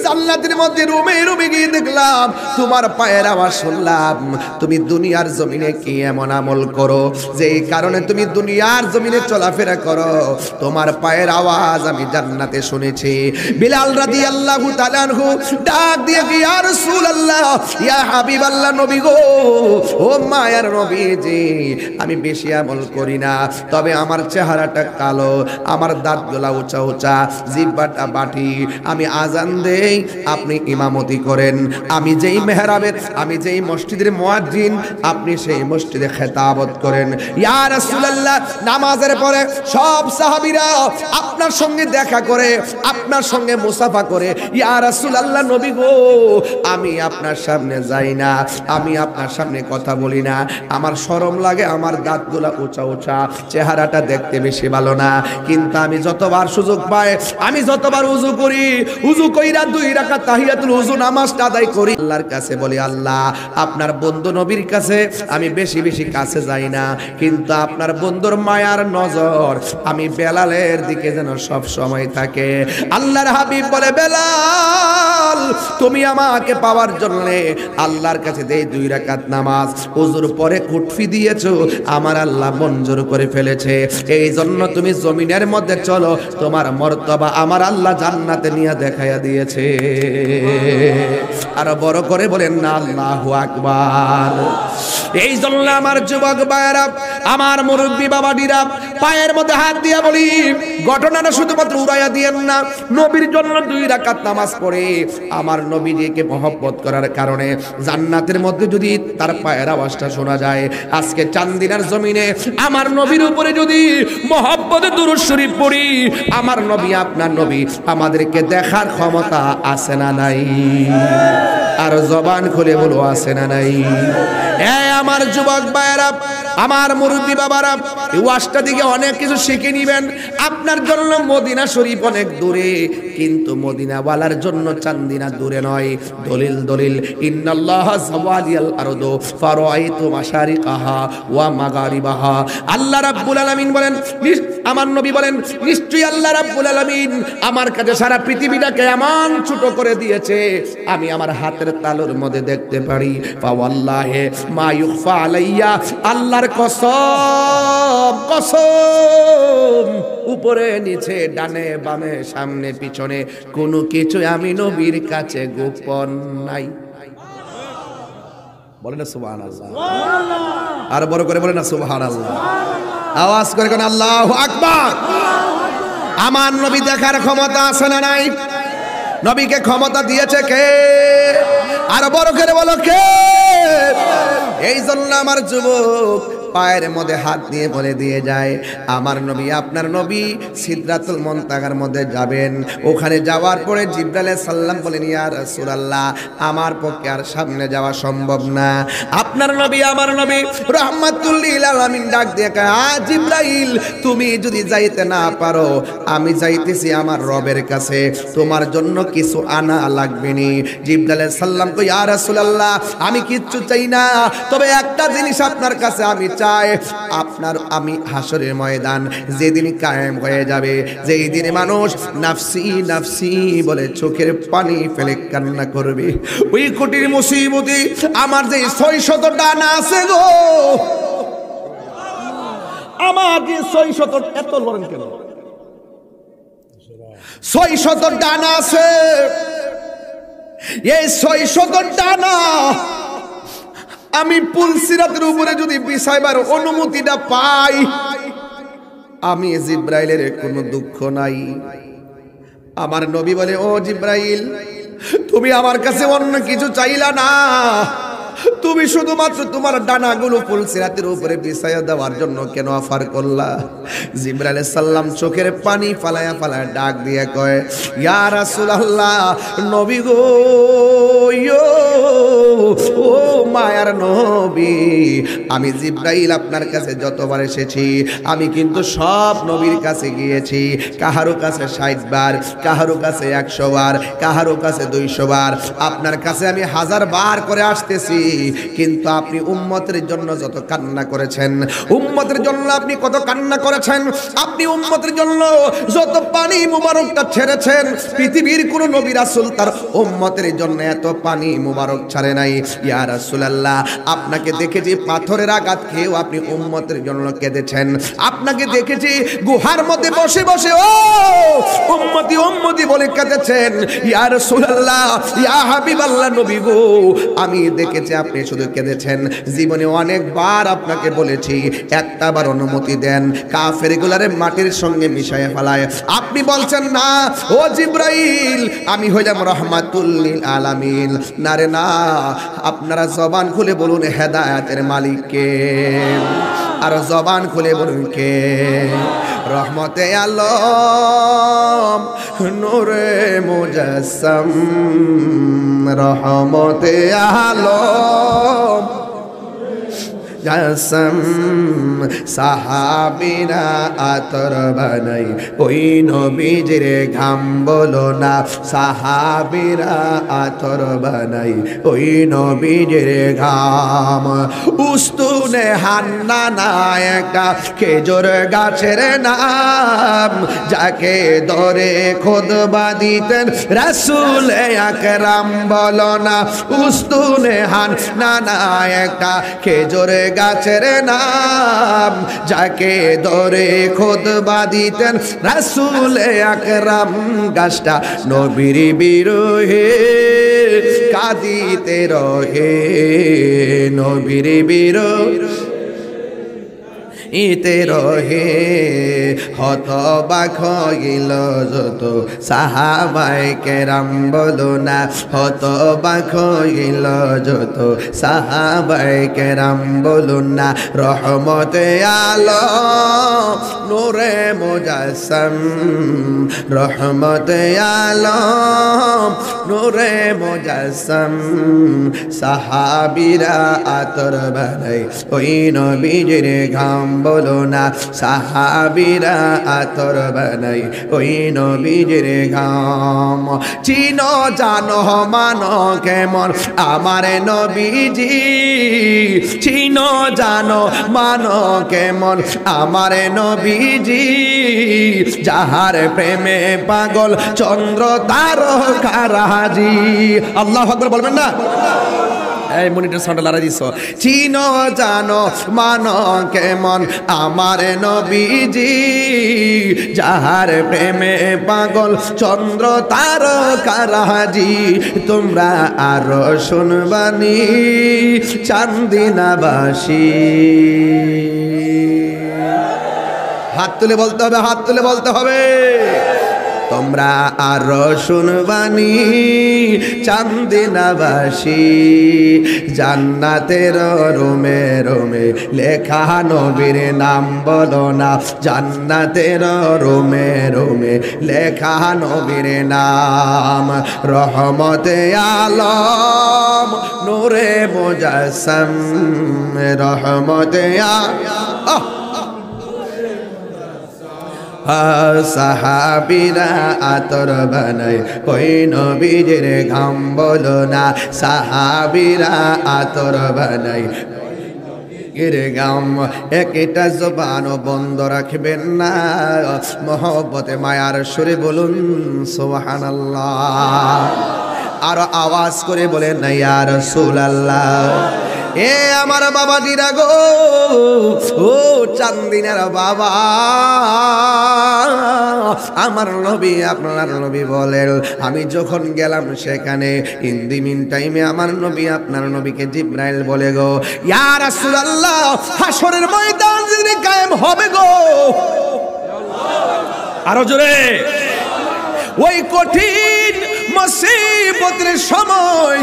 জান্নাতের মধ্যে রুমে রুমে গিয়ে দেখলাম তোমার পায়ের আওয়াজ শুনলাম। তুমি দুনিয়ার জমিনে কি এমন আমল করো যে এই কারণে তুমি দুনিয়ার জমিনে চলাফেরা করো, তোমার পায়ের আওয়াজ আমি জান্নাতে শুনেছি। বিলাল রাদিয়াল্লাহু তাআলা আনহু ডাক দিয়ে, ইয়া রাসূলুল্লাহ, ইয়া হাবিবাল্লাহ, নবী গো, ও মায়ার নবীজি, আমি বেশি আমল করি না, তবে আমার চেহারাটা কালো, আমার দাঁতগুলা উঁচা উঁচা, জিহ্বাটা বাটি, আমি আজান দেই, আপনি ইমামতি করেন, আমি যেই মেহরাবের, আমি যেই মসজিদের মুয়াজ্জিন, আপনি সেই মসজিদে খেতাবত করেন। ইয়া রাসূলুল্লাহ, নামাজের পরে সব সাহাবীরা আপনার সঙ্গে দেখা করে, আপনার সঙ্গে মুসাফা করে। ইয়া রাসূলুল্লাহ, নবী গো, আমি আপনার সামনে যাই না, আমি আপনার সামনে কথা বলি না, আমার শরম লাগে, আমার দাঁতগুলা উঁচা উঁচা, চেহারাটা দেখতে বেশি ভালো না, কিন্তু আমি যতবার সুযোগ পাই, আমি যতবার উযু করি, উযু কইরা 2 রাকাত তাহিয়াতুল উযু নামাজটা আদায় করি, আল্লাহর কাছে বলি, আল্লাহ, আপনার বন্ধু নবীর কাছে আমি বেশি বেশি কাছে যাই না, কিন্তু আপনার বন্ধুর মায়ার নজর আমি বেলালের দিকে যেন সব সময় থাকে। আল্লাহর হাবিব বলে, বেলাল, তুমি আমাকে পাওয়ার জন্য আল্লাহর কাছে দেই 2 রাকাত নামাজ, ওযুর পরে কুটফি দিয়েছো, আমার আল্লাহ মঞ্জুর করে ফেলেছে, এই জন্য তুমি জমিনের মধ্যে চলো, তোমার মর্তবা আমার আল্লাহ জান্নাতে নিয়ে দেখাইয়া দিয়েছে। আর বড় করে বলেন না আল্লাহু আকবার। এই জন্য আমার যুবক ভাইয়েরা, আমার মুরব্বী বাবাজিরা, পায়ের মধ্যে হাত দিয়া বলি, ঘটনাটা শুধুমাত্র উড়াইয়া দিয়েন না। নবীর জন্য 2 রাকাত নামাজ পড়ে আমার নবীজিকে মহব্বত করার কারণে জান্নাতের মধ্যে যদি তার পায়ের আওয়াজটা শোনা যায়, আজকে চান্দিনার জমিনে আমার নবীর উপরে যদি মহব্বতে দুরূদ শরীফ পড়ি, আমার নবী আপনার নবী আমাদেরকে দেখার ক্ষমতা আছে না নাই? আর জবান খুলে বলো আছে না নাই? আমার যুবক ভাইয়েরা, আমার মুরব্বী বাবারা, এই ওয়াজটা দিকে অনেক কিছু শিখে নিবেন। আপনার জন্য মদিনা শরীফ অনেক দূরে, কিন্তু মদিনাওয়ালার জন্য চান্দিনা দূরে নয়। দলিল দলিল, ইন্নাল্লাহ যাওয়ালিয়াল আরদু ফারাআইতু মাশারিকাহা ওয়া মাগারিবাহা। আল্লাহ রাব্বুল আলামিন বলেন, আমার নবী বলেন, নিশ্চয়ই আল্লাহ রাব্বুল আলামিন আমার কাছে সারা পৃথিবীটাকে এমন ছোট করে দিয়েছে, আমি আমার হাতের তালুর মধ্যে দেখতে পারি। ফাওয়াল্লাহি মা ইউখফা আলাইয়া, আল্লাহর কসম কসম, উপরে নিচে ডানে বামে সামনে পিছনে কোনো কিছু আমি নবীর কাছে গোপন নাই। বলেন না সুবহানাল্লাহ, আর বড় করে বলেন না সুবহানাল্লাহ, আওয়াজ করে কোন আল্লাহু আকবার। আমার নবী দেখার ক্ষমতা আছে না নাই? নবীকে ক্ষমতা দিয়েছে কে? আর বড় করে বলো কে? এই জন্য আমার যুবক পায়ের মধ্যে হাত দিয়ে বলে দিয়ে যায়, আমার নবী আপনার নবী সিদরাতুল মুনতাহার মধ্যে যাবেন। ওখানে যাওয়ার পরে জিবরাইল আলাইহিস সালাম বলেন, ইয়া রাসূলুল্লাহ, আমার পক্ষে আর সামনে যাওয়া সম্ভব না। আপনার নবী আমার নবী রাহমাতুল লিল আলামিন ডাক দিয়ে কয়, জিবরাইল, তুমি যদি যাইতে না পারো, আমি যাইতেছি আমার রবের কাছে, তোমার জন্য কিছু আনা লাগবে নি। জিবরাইল আলাইহিস সালাম কয়, ইয়া রাসূলুল্লাহ, আমি কিচ্ছু চাই না, তবে একটা জিনিস আপনার কাছে আমি চাই, আপনার আমি হাসরের ময়দান যেদিন কায়েম হয়ে যাবে, যেই দিনে মানুষ নাফসি নাফসি বলে চোখের পানি ফেলে কান্না করবে, ওই কোটির মুসিবতে আমার যে 600 ডানা আছে গো, আমার যে 600, এত বলেন কেন, 600 ডানা আছে, এই 600 ডানা আমি পুলসিরাতের উপরে যদি বিছাইবার অনুমতিটা পাই, আমি জিবরাইলের কোনো দুঃখ নাই। আমার নবী বলে, ও জিবরাইল, তুমি আমার কাছে অন্য কিছু চাইলা না, তুমি শুধুমাত্র তোমার ডানাগুলো পুলসিরাতের উপরে বিছাইয়া দেওয়ার জন্য কেন অফার করলা? জিবরাইল আলাইহিস সালাম চোখের পানি ফালায়া ফালায়া ডাক দিয়ে কয়, ইয়া রাসূলুল্লাহ, নবী গো, ও মায়ার নবী, আমি জিবরাইল আপনার কাছে যতবার এসেছি, আমি কিন্তু সব নবীর কাছে গিয়েছি, কাহারো কাছে 60 বার, কাহারো কাছে 100 বার, কাহারো কাছে 200 বার, আপনার কাছে আমি 1000 বার করে আসতেছি, কিন্তু আপনি উম্মতের জন্য যত কান্না করেছেন, উম্মতের জন্য আপনি কত কান্না করেছেন, আপনি উম্মতের জন্য যত পানি মুবারকটা ছেড়েছেন, পৃথিবীর কোন নবী রাসূল তার উম্মতের জন্য এত পানি মুবারক ছাড়ে নাই। ইয়া রাসূলুল্লাহ, আপনাকে দেখেছি পাথরের আঘাত খেয়েও আপনি উম্মতের জন্য কেঁদেছেন, আপনাকে দেখেছি গুহার মধ্যে বসে বসে ও উম্মতি উম্মতি বলে কেঁদেছেন। ইয়া রাসূলুল্লাহ, ইয়া হাবিবাল্লাহ, নবী গো, আমি দেখেছি আপনি শুধু কেঁদেছেন। জীবনে অনেকবার আপনাকে বলেছি, একটা বার অনুমতি দেন, কাফের গুলারে মাটির সঙ্গে মিশাইয়া ফেলায়, আপনি বলছেন না। ও জিবরাইল, আমি হইলাম রাহমাতুল লিল আলামিন। না রে না, আপনারা জবান খুলে বলুন হেদায়েতের মালিক কে, আর জবান খুলে বলুন কে? রহমতে আলম নূরে মুজাসসাম, রহমতে আলম জাসম, সাহাবীরা আতর বানাই ওই নবীজির ঘাম, বলো না সাহাবীরা আতর বানাই ওই নবীজির ঘাম। উস্তুনে হান্না নায়কা খেজুর গাছের নাম, যাকে ধরে খুতবা দিতেন রাসূল আকরাম, বলো না উস্তুনে হান্না নায়কা খেজুর গাছের নাম, যাকে ধরে খুতবা দিতেন রাসূল আকরাম। গাছটা নবীর বিরহে কাঁদিতে রহে, নবীর বিরহে ইতে রহে। হতবাক হইল যত সাহাবায়ে কেরাম, বলো না হতবাক হইল যত সাহাবায়ে কেরাম, বলো না রহমতে আলম নূরে মুজাসসাম, রহমতে আলম নূরে মুজাসসাম। সাহাবীরা আতর বানাই ওই নবীজির ঘাম, বলো না সাহাবীরা আতর বানাই ওই নবীজির ঘাম। চিনো জানো মানো কেমন আমার নবীজি, চিনো জানো মানো কেমন আমার নবীজি, যাহার প্রেমে পাগল চন্দ্র তারকারাজি। আল্লাহু আকবার বলবেন না? এই মনিটর সাউন্ড লারা দিছ। চিনো জানো মানো কেমন আমার নবীজি, যাহার প্রেমে পাগল চন্দ্র তারকারাজি। তোমরা আরো শুনবানি চান্দিনাবাসী। হাত তুলে বলতে হবে, হাত তুলে বলতে হবে। তোমরা আরো শুনবানি চান্দিনাবাসী, জান্নাতের রোমে রোমে লেখা নবীর নাম, বলো না জান্নাতের রোমে রোমে লেখা নবীর নাম। রহমতে আলম নূরে মুজাসসাম, রহমতে আলম। সাহাবীরা আতর বানাই ওই নবীজির ঘাম, বলো না সাহাবীরা আতর বানাই এর গাম। একটা জবান বন্ধ রাখবেন না, মহব্বতে মায়ার সুরে বলুন সুবহানাল্লাহ। আর আওয়াজ করে বলেন না ইয়া রাসূলুল্লাহ। এ আমার বাবা জিরা গো, ও চান্দিনার বাবা, আমার নবী আপনার নবী বলেন, আমি যখন গেলাম সেখানে ইন দি মিন টাইমে আমার নবী আপনার নবীকে জিবরাইল বলে গো, ইয়া রাসূলুল্লাহ হাসরের ময়দান যেদিন কায়েম হবে গো, আরো জোরে, ওই কঠিন মুসিবতের সময়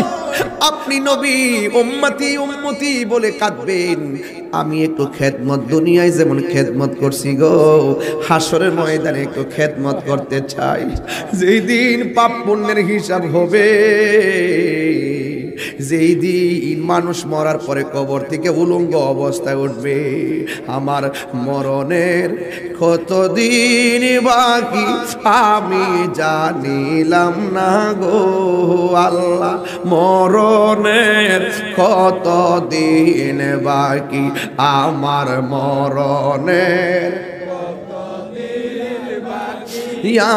আপনি নবী উম্মতি উম্মতি বলে কাঁদবেন। আমি একটু খেদমত দুনিয়ায় যেমন খেদমত করছি গো, হাসরের ময়দানে একটু খেদমত করতে চাই। যেই দিন পাপ পুণ্যের হিসাব হবে, যেই দিন মানুষ মরার পরে কবর থেকে উলঙ্গ অবস্থায় উঠবে, আমার মরণের কতদিন বাকি আমি জানিলাম না গো আল্লাহ, মরণের কতদিন বাকি আমার মরণের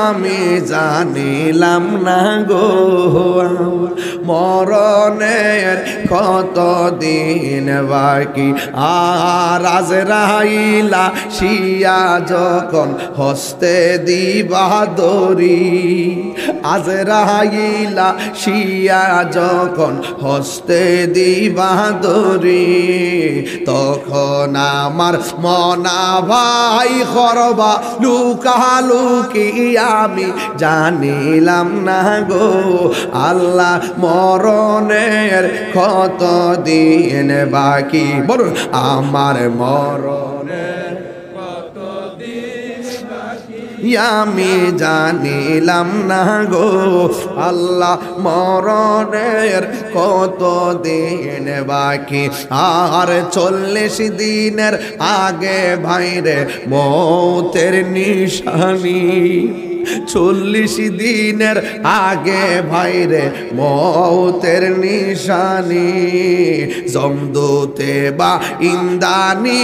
আমি জানিলাম না গো, মরণের কতদিন বাকি। আর আজরাইলা শিয়া যখন হস্তে দিবা দড়ি, আজরাইলা শিয়া যখন হস্তে দিবা দড়ি, তখন আমার মনা ভাই করবা লুকালুকি আমি জানিলাম না গো আল্লাহ, মরণের কতদিন বাকি। বলুন আমার মরণের কতদিন বাকি আমি জানিলাম না গো আল্লাহ, মরণের কতদিন বাকি। আর 40 দিনের আগে ভাইরে মৌতের নিশানি, 40 দিনের আগে ভাইরে মৌতের নিশানি জমদূতে বা ইন্দানি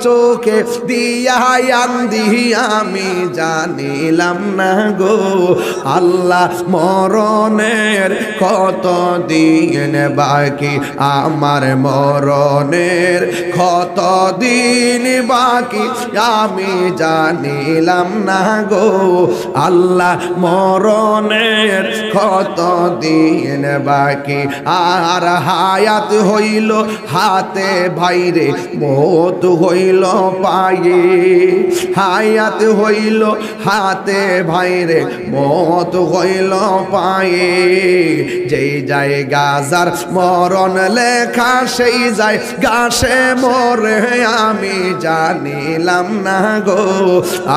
চোখে দিয়া আন্দি আমি জানিলাম না গো আল্লাহ মরণের কত দিন বাকি আমার মরণের কত দিন বাকি আমি জানিলাম না গো আল্লাহ মরণের কত দিন বাকি আর হায়াত হইল হাতে ভাইরে মওত হইল পায়ে হায়াত হইল হাতে ভাইরে মওত হইল পায়ে যেই যায় গাজার মরণ লেখা সেই যায় গাছে মরে আমি জানিলাম না গো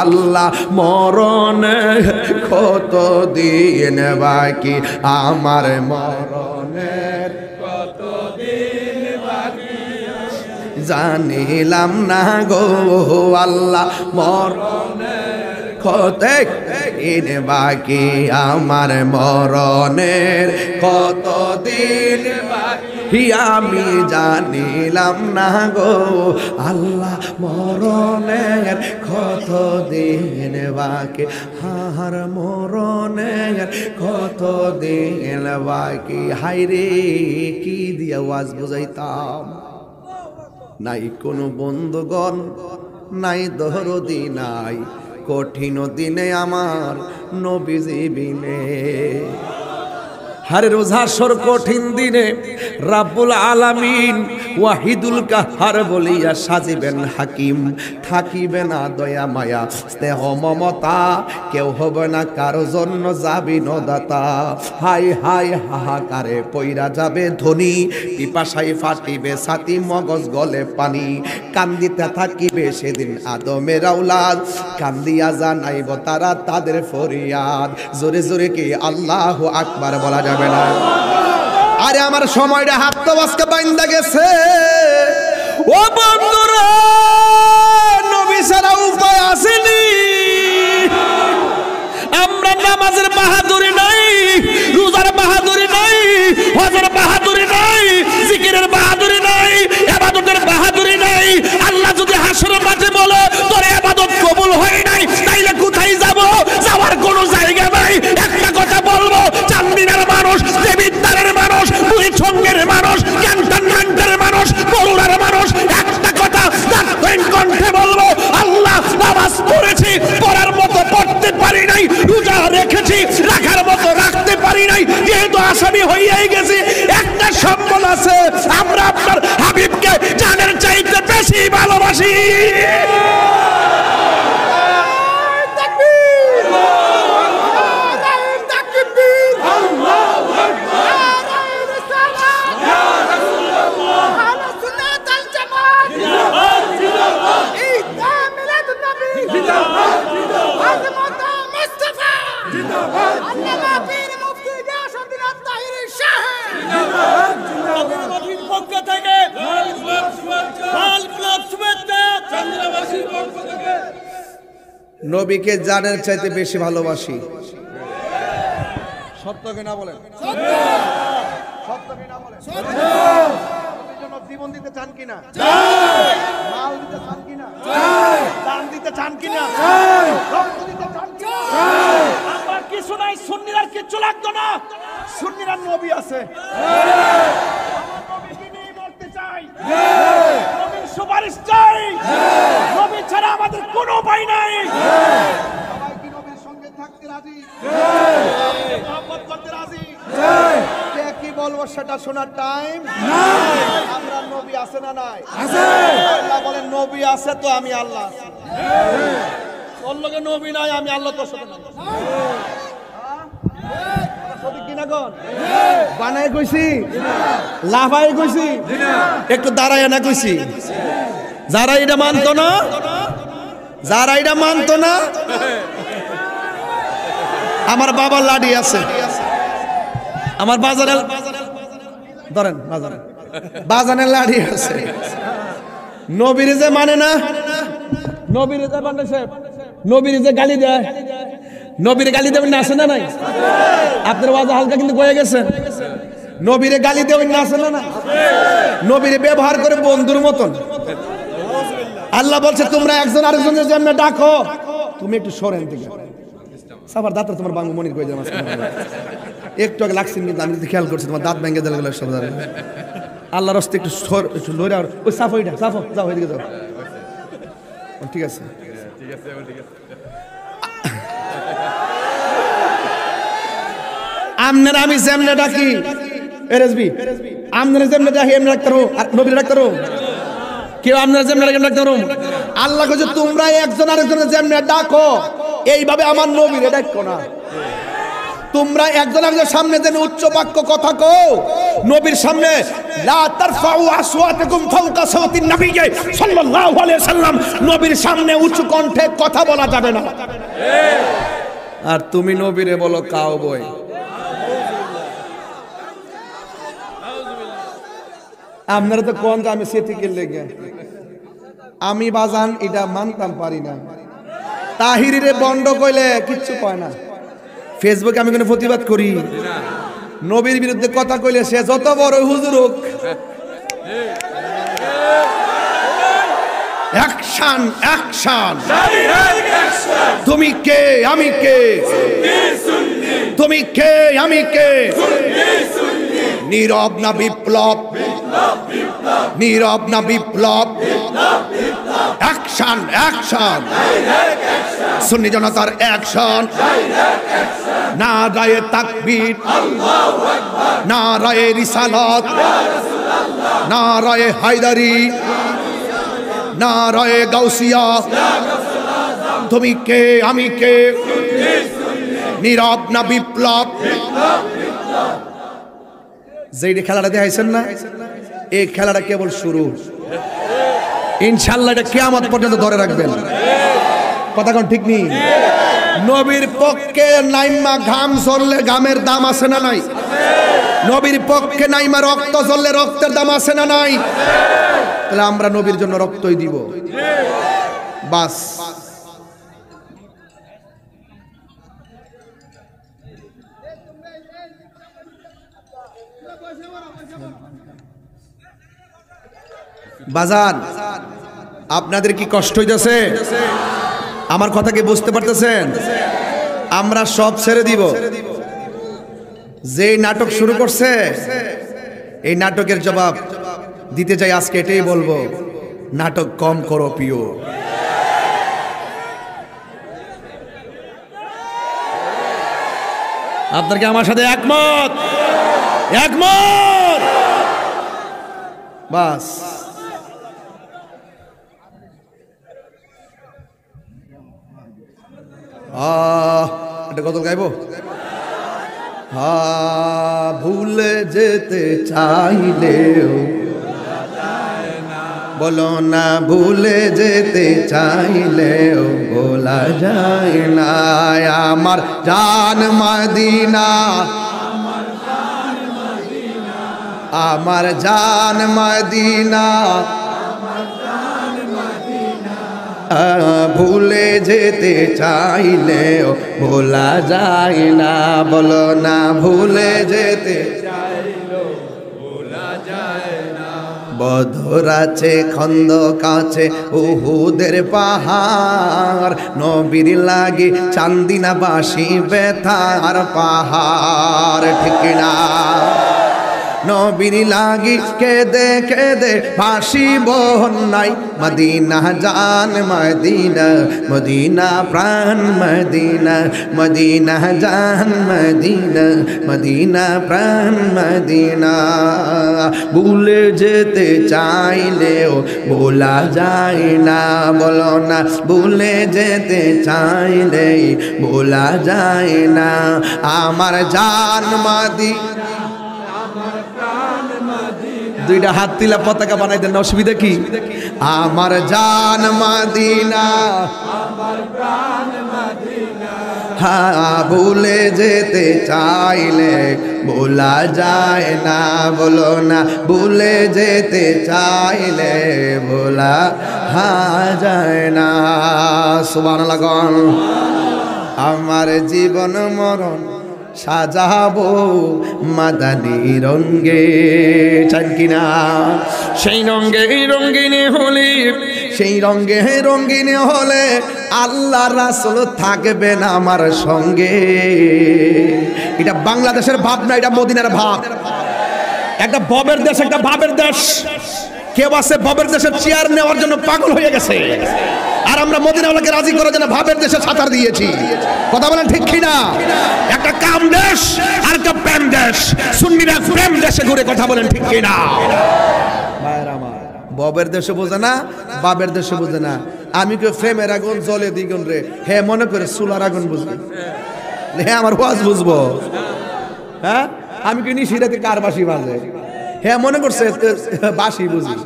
আল্লাহ মরণে কত দিন বাকি আমার মরণের কত দিন বাকি জানিলাম না গো আল্লাহ মরণের কত দিন বাকি আমার মরণের কত দিন বাকি আমি জানিলাম না গো আল্লাহ মরণের কত দিন বাকি হার মরণের কত দিন বাকি হাইরে কি দিয়া ওয়াজ বুঝাইতাম নাই কোনো বন্ধুগণ নাই দরদি নাই কঠিন দিনে আমার নবীজি বিনে হারে রোজাসর কঠিন দিনে রাব্বুল আলামিন ওয়াহিদুল কাহার বলিয়া সাজিবেন হাকিম থাকিবে না দয়া মায়া স্নেহ মমতা কেউ হবে না কারো জন্য যাবি নদাতা হাই হাই হাহাকারে পইরা যাবে ধনী পিপাসায় ফাটিবে ছাতি মগজ গলে পানি কান্দিতে থাকিবে সেদিন আদমের আওলাদ কান্দিয়া জানাইব তারা তাদের ফরিয়াদ জোরে জোরে কি আল্লাহু আকবার বলা যাবে না আরে আমার সময়টা হাত তো আজকে বাইন্দা গেছে ও বন্ধুরা নবী ছাড়া উপায় আসেনি আমরা নামাজের বাহাদুরি নাই রোজার বাহাদুরি নাই হজের বাহাদুরি নাই জিকিরের বাহাদুরি নাই ইবাদতের বাহাদুরি নাই আল্লাহ যদি হাসরের মাঠে বলে তোর ইবাদত কবুল হয় নাই তাইলে কোথায় যাব যাওয়ার কোনো জায়গা নাই একটা কথা বলবো চান্দিনার মানুষ দেবিদ্বারের মানুষ দুই সঙ্গের মানুষ ক্যান্টনমেন্টের মানুষ বরুড়ার মানুষ একটা কথা কণ্ঠে বলবো আল্লাহ নামাজ পড়েছি পড়ার মতো পড়তে পারি নাই রোজা রেখেছি রাখার মতো রাখতে পারি নাই যেহেতু আসামি হইয়াই গেছি একটা সম্বল আছে আমরা আপনার হাবিবকে জানের চাইতে বেশি ভালোবাসি নবীকে জানের চাইতে বেশি ভালোবাসি সত্য কিনা বলেন সত্য কিনা বলেন নবীর জন্য জীবন দিতে চান কিনা মাল দিতে চান কিনা দান দিতে চান কিনা রক্ত দিতে চান কিনা আমরা কিছু নাই সুন্নির আর কিছু লাগতো না সুন্নির আর নবী আছে আমার নবীকে নিয়ে মরতে চাই নবীর সুপারিশ চাই নবী ছাড়া আমাদের কোনো উপায় নাই সবাই কি নবীর সঙ্গে থাকতে রাজি মহব্বত করতে রাজি কে কি বলবো সেটা শোনার টাইম নাই আমরা নবী আছে না নাই আছে আল্লাহ বলেন নবী আছে তো আমি আল্লাহ আছি তোর লগে নবী নাই আমি আল্লাহ তোর সাথে নাই বানাই কইছি লাফাই কইছি একটু দাঁড়ায় না কইছি যারা এটা মানতো না আমার বাবার লাঠি আছে আমার বাজারের ধরেন বাজানের লাঠি আছে নবীর যে মানে না নবীর যে মানে নবীর যে গালি দেয় নবীরে গালি দেবেন না, আছে না নাই? আপনার ওয়াজ হালকা কিন্তু বয়ে গেছেন। নবীরে গালি দেবেন না, আছে না না? নবীরে ব্যবহার করে বন্ধুর মতন। আল্লাহ বলছে তোমরা একজন আরেকজনের জন্য ডাকো, তুমি একটু সরেন থেকে সাবার দাঁত তোমার বাঙ্গু মনির কয়ে যাবে একটু আগে লাগছেন, কিন্তু আমি যদি খেয়াল করছি তোমার দাঁত ভেঙে দিলে গেল সব। আল্লাহর রাস্তায় একটু একটু লড়ে আর ওই সাফো এটা সাফো যাও ওইদিকে যাও। ঠিক আছে আমনের আমি যেমনে ডাকি এরএসবি আমনের যেমনে ডাকি এমনি ডাকতে রো আর নবীর ডাকতে রো কেউ আপনারা যেমন ডাকতে রো। আল্লাহ কইছে তোমরা একজন আরেকজনের যেমনে ডাকো এইভাবে আমার নবীরে ডাকো না। তোমরা একজন আরেকজনের সামনে যেন উচ্চ বাক্য কথা কও, নবীর সামনে লা তারফাউ আসওয়াতাকুম ফাওকা সাওতিন নবী সাল্লাল্লাহু আলাইহি ওয়াসাল্লাম, নবীর সামনে উচ্চ কণ্ঠে কথা বলা যাবে না। আর তুমি নবীরে বলো কাউবয়। আপনারা তো কোন আমি সে থেকে লেগে আমি বাজান এটা মানতাম পারি না। তাহিরিরে বন্ড কইলে কিচ্ছু কয় না, ফেসবুকে আমি কোনো প্রতিবাদ করি, নবীর বিরুদ্ধে কথা কইলে সে যত বড় হুজুর হোক অ্যাকশন অ্যাকশন। তুমি কে আমি কে, তুমি কে আমি কে, নীরব না বিপ্লব, নীরব না বিপ্লব, অ্যাকশন অ্যাকশন, সুন্নি জনতার অ্যাকশন, নারায়ে তাকবীর, নারায়ে রিসালাত, নারায়ে হায়দারি, নারায়ে গাউসিয়া। তুমি কে আমি কে, নীরব না বিপ্লব। যেই খেলাটা দেখাইছেন না, এই খেলাটা কেবল শুরু, ইনশাআল্লাহ এটা কিয়ামত পর্যন্ত ধরে রাখবেন। কথা কোন ঠিক নেই? নবীর পক্ষে নাইমা ঘাম ঝরলে ঘামের দাম আছে না নাই? নবীর পক্ষে নাইমা রক্ত ঝরলে রক্তের দাম আছে না নাই? তাহলে আমরা নবীর জন্য রক্তই দিব বাস। বাজান আপনাদের কি কষ্ট হইতেছে? আমার কথা কি বুঝতে পারতেছেন? আমরা সব ছেড়ে দিব। যে নাটক শুরু করছে এই নাটকের জবাব দিতে চাই আজকে, এটাই বলবো, নাটক কম করো প্রিয়। আপনার কি আমার সাথে একমত? একমত বাস। এটা কত গাইবো? ভুলে যেতে চাইলেও বলো না, ভুলে যেতে চাইলেও বলা যায় না। আমার জান মদিনা, আমার জান মদিনা, ভুলে যেতে চাইলেও ভোলা যায় না। বলো না, ভুলে যেতে চাইলেও ভোলা যায় না। বদর আছে, খন্দক আছে, উহুদের পাহাড়, নবীর লাগি চান্দিনাবাসী বেতার পাহাড়, ঠিক না? নবীর লাগি কেঁদে কেঁদে ভাসি বন্যাই, মদিনা জান মদিনা, মদিনা প্রাণ মদিনা, মদিনা জান মদিনা, মদিনা প্রাণ মদিনা। ভুলে যেতে চাইলেও ভোলা যায় না। বলো না, ভুলে যেতে চাইলে ভোলা যায় না। আমার জান মদিনা, দুইটা হাত তিলা পতাকা বানাই দেন, অসুবিধা কি? আমার জান মদিনা, আমার প্রাণ মদিনা, হ্যাঁ ভুলে যেতে চাইলে ভোলা যায় না। বলো না, ভুলে যেতে চাইলে ভোলা যায় না। সুবহানাল্লাহ। আমার জীবন মরণ সাজাবো মাদানী রঙ্গে, চান কিনা? সেই রঙ্গে রঙ্গিনী হলে, সেই রঙ্গে রঙ্গিনী হলে আল্লাহ রাসূল থাকবেন আমার সঙ্গে। এটা বাংলাদেশের ভাব না, এটা মদিনার ভাব। একটা ববের দেশ, একটা ভাবের দেশ। কেউ আছে ববের দেশের চেয়ার নেওয়ার জন্য পাগল হয়ে গেছে, আর আমরা মদিনাওয়ালাকে রাজি করার জন্য ভাবের দেশে ছাতার দিয়েছি। কথা বলেন ঠিক কিনা? একটা কাম দেশ আর একটা প্রেম দেশ। সুন্নিরা প্রেম দেশে ঘুরে, কথা বলেন ঠিক কিনা? ববের দেশে বোঝে না, বাবের দেশে বোঝে না। আমি কেউ প্রেমের আগুন জলে দ্বিগুণ রে, হ্যাঁ মনে করে চুলার আগুন বুঝবি, হ্যাঁ আমার ওয়াজ বুঝবো। হ্যাঁ আমি কি নিশিরাতে কার বাঁশি বাজে, হ্যাঁ মনে করছে বাঁশি বুঝি।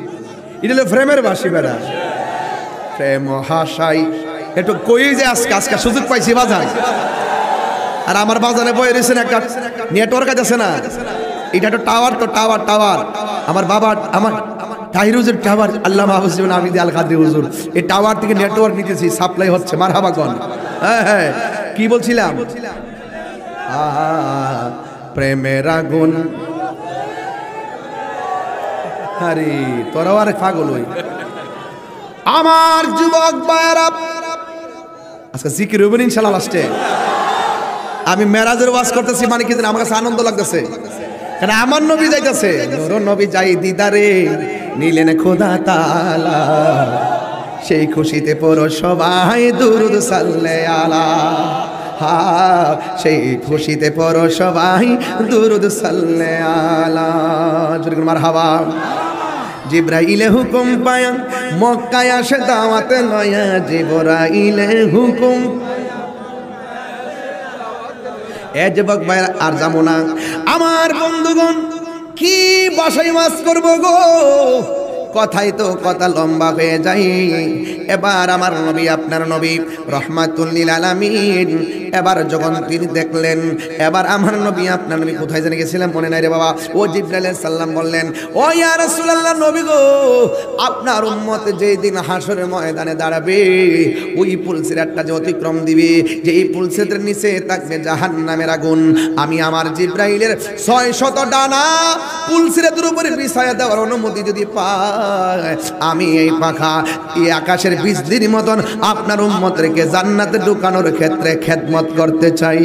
এটা হলো প্রেমের বাঁশি বেড়া। প্রেম হাসাই একটু কই যে আজকে আজকে সুযোগ পাইছি বাজার। আর আমার বাজারে বয়ে রয়েছেন একটা নেটওয়ার্ক আছে না, এটা একটা টাওয়ার, তো টাওয়ার টাওয়ার আমার বাবা আমার তাহির হুজুর টাওয়ার, আল্লাহ মাহফুজ আমিদ আল কাদরি হুজুর, এই টাওয়ার থেকে নেটওয়ার্ক নিতেছি, সাপ্লাই হচ্ছে। মারহাবা কোন? হ্যাঁ হ্যাঁ কি বলছিলাম? প্রেমের আগুন। আরে তোরাও আর পাগল হই। আমার যুবক ভাইরা, আজকে জিকির হইবেন ইনশাআল্লাহ লাস্টে। আমি মেরাজের ওয়াজ করতেছি, মানে কি আমার কাছে আনন্দ লাগতেছে, কারণ আমার নবী যাইতেছে। নূর নবী যাই দিদারে নিলেন খোদা তাআলা, সেই খুশিতে পড়ো সবাই দুরুদ সাল্লে আলা। সেই খুশিতে পড়ো সবাই দুরুদ সাল্লে আলা। মারহাবা। জিব্রাইলে হুকুম পায়া মক্কায় আসে দাওয়াতে লয়া, জিব্রাইলে হুকুম। এ যুবক ভাইরা আর যাবো না। আমার বন্ধুগণ কি বাসায় মাছ করবো গো, কথাই তো কথা লম্বা হয়ে যায়। এবার আমার নবী, আপনার নবী রহমাতুল লিল আলামিন, এবার যখন তিনি দেখলেন, এবার আমার নবী আপনার নবী কোথায় জেনে গেছিলেন মনে নাই রে বাবা? ও জিবরাইল আলাইহিস সালাম বললেন, ও ইয়া রাসূলুল্লাহ নবী গো, আপনার উম্মত যেই দিন হাসরের ময়দানে দাঁড়াবে, ওই পুলসিরাতটা যে অতিক্রম দিবে, যে এই পুলসিরাতের নিচে থাকবে জাহান্নামের আগুন। আমি আমার জিবরাইলের 600 ডানা পুলসিরাতের উপরে বিছায়া দেওয়ার অনুমতি যদি পাই, আমি এই পাখা এই আকাশের বিজলির মতন আপনার উম্মতকে জান্নাতে ঢুকানোর ক্ষেত্রে খেদমত করতে চাই।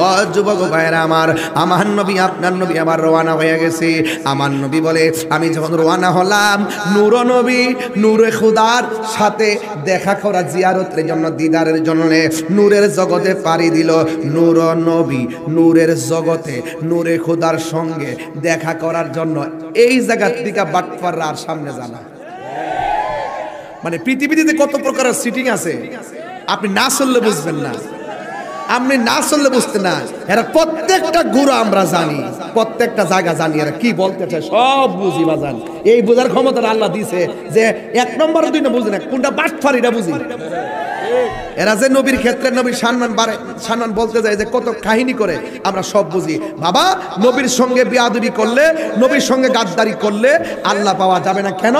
ও যুবক ভাইরা আমার, আমার নবী আপনার নবী আবার রওনা হয়ে গেছে। আমার নবী বলে, আমি যখন রওনা হলাম, নূর নবী নূরে খুদার সাথে দেখা করা, জিয়ারতের জন্য, দিদারের জন্য নূরের জগতে পাড়ি দিল। নূর নবী নূরের জগতে নূরে খুদার সঙ্গে দেখা করার জন্য এই জায়গা থেকে বাটপাররা আর সামনে জানা। মানে পৃথিবীতে কত প্রকারের সিটিং আছে, আপনি না চললে বুঝবেন না, আপনি না চললে বুঝতে না। এরা প্রত্যেকটা গুরু আমরা জানি, প্রত্যেকটা জায়গা জানি, এরা কি বলতে চায় সব বুঝি বাজান। এই বোঝার ক্ষমতা আল্লাহ দিছে যে 1 নম্বর 2 নম্বর বুঝি না, কোনটা বাটপার এটা বুঝি। এরা যে নবীর ক্ষেত্রে নবীর সম্মান বলতে যায়, যে কত কাহিনী করে, আমরা সব বুঝি। বাবা নবীর সঙ্গে বেয়াদবি করলে, নবীর সঙ্গে গাদ্দারি করলে আল্লাহ পাওয়া যাবে না। কেন?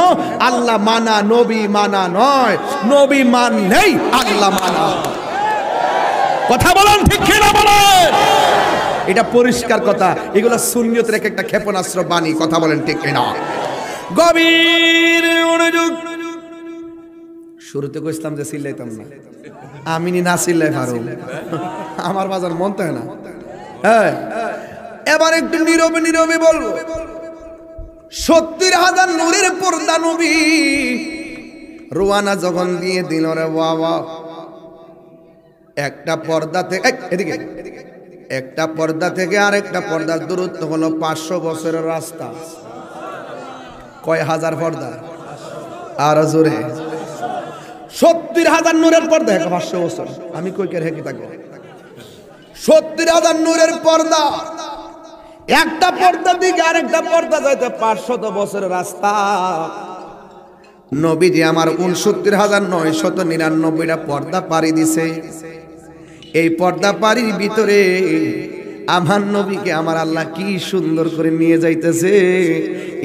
আল্লাহ মানা নবী মানা নয়, নবী মানলেই আল্লাহ মানা। কথা বলেন ঠিক কিনা বলেন? এটা পরিষ্কার কথা। এগুলো সুন্নিয়তের একটা ক্ষেপণাস্ত্র বাণী। কথা বলেন ঠিক কিনা? গভীর মনোযোগ। শুরুতে কইছিলাম যে চিল্লাইতাম না, আমি না চিল্লাই পারো, আমার বাজার মন তো না। হ্যাঁ এবার একটু নীরবে নীরবে বলবো। 70,000 নূরের পর্দা নবী রোয়ানা যখন দিয়ে দিল রে বাবা, একটা পর্দা থেকে এদিকে, একটা পর্দা থেকে আরেকটা পর্দার দূরত্ব হলো 500 বছরের রাস্তা। কয় হাজার পর্দা? আর জোরে 70,000 নূরের পর্দা, 500 বছর। আমি কই কে হেকি থাকবো? 70,000 নূরের পর্দা, একটা পর্দা দিকে আরেকটা পর্দা যাইতে 500 বছরের রাস্তা। নবীজি আমার 69,999টা পর্দা পাড়ি দিছে। এই পর্দা পাড়ির ভিতরে আমার নবীকে আমার আল্লাহ কি সুন্দর করে নিয়ে যাইতেছে।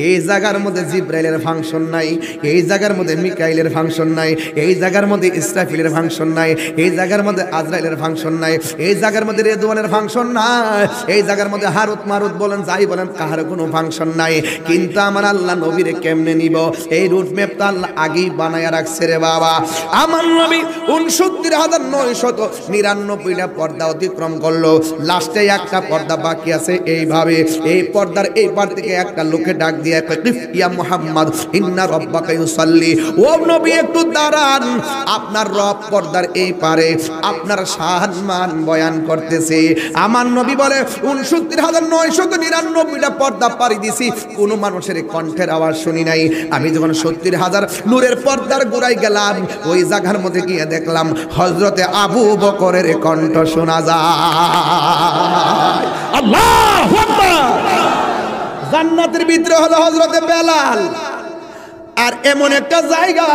এই জায়গার মধ্যে জিব্রাইলের ফাংশন নাই, এই জায়গার মধ্যে মিকাইলের ফাংশন নাই, এই জায়গার মধ্যে ইসরাফিলের ফাংশন নাই, এই জায়গার মধ্যে আজরাইলের ফাংশন নাই, এই জায়গার মধ্যে রেদওয়ানের ফাংশন নাই, এই জায়গার মধ্যে হারুত মারুত বলেন যাই বলেন কাহার কোনো ফাংশন নাই। কিন্তু আমার আল্লাহ নবীরে কেমনে নিব, এই রুট ম্যাপ তো আল্লাহ আগেই বানায়া রাখছে রে বাবা। আমার নবী ৬৯,৯৯৯টা পর্দা অতিক্রম করলো, লাস্টে একটা পর্দা বাকি আছে। এইভাবে এই পর্দার এই পার থেকে একটা লোকে ডাক দিয়ে ইয়া মুহাম্মদ ইন্না রাব্বাকা ইউসাল্লি, ও নবী একটু দাঁড়ান, আপনার রব পর্দার এই পারে আপনার সম্মান বয়ান করতেছে। আমার নবী বলে ৬৯,৯৯৯টা পর্দা পাড়ি দিছি, কোনো মানুষের কণ্ঠের আওয়াজ শুনি নাই। আমি যখন ৭০,০০০ নূরের পর্দার গোড়ায় গেলাম, ওই জায়গার মধ্যে গিয়ে দেখলাম হযরতে আবু বকরের কণ্ঠ শোনা যায়। আল্লাহু আকবার। জান্নাতের ভিতরে হলো হযরতে বেলাল, আর এমন একটা জায়গা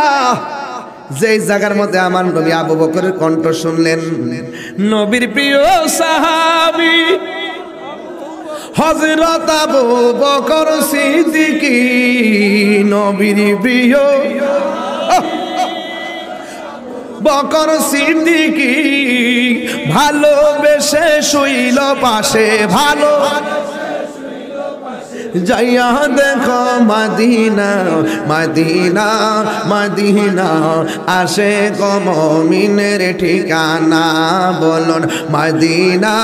যে জায়গার মধ্যে আমার নবী আবু বকরের কণ্ঠ শুনলেন। নবীর প্রিয় সাহাবী হযরত আবু বকর সিদ্দিক, নবীর প্রিয় বকর সিদ্দিক ভালোবেসে শুইল পাশে, ভালো যাইয়া দেখো মদিনা মদিনা মদিনা, আসে গো মুমিনের ঠিকানা, বলুন মদিনা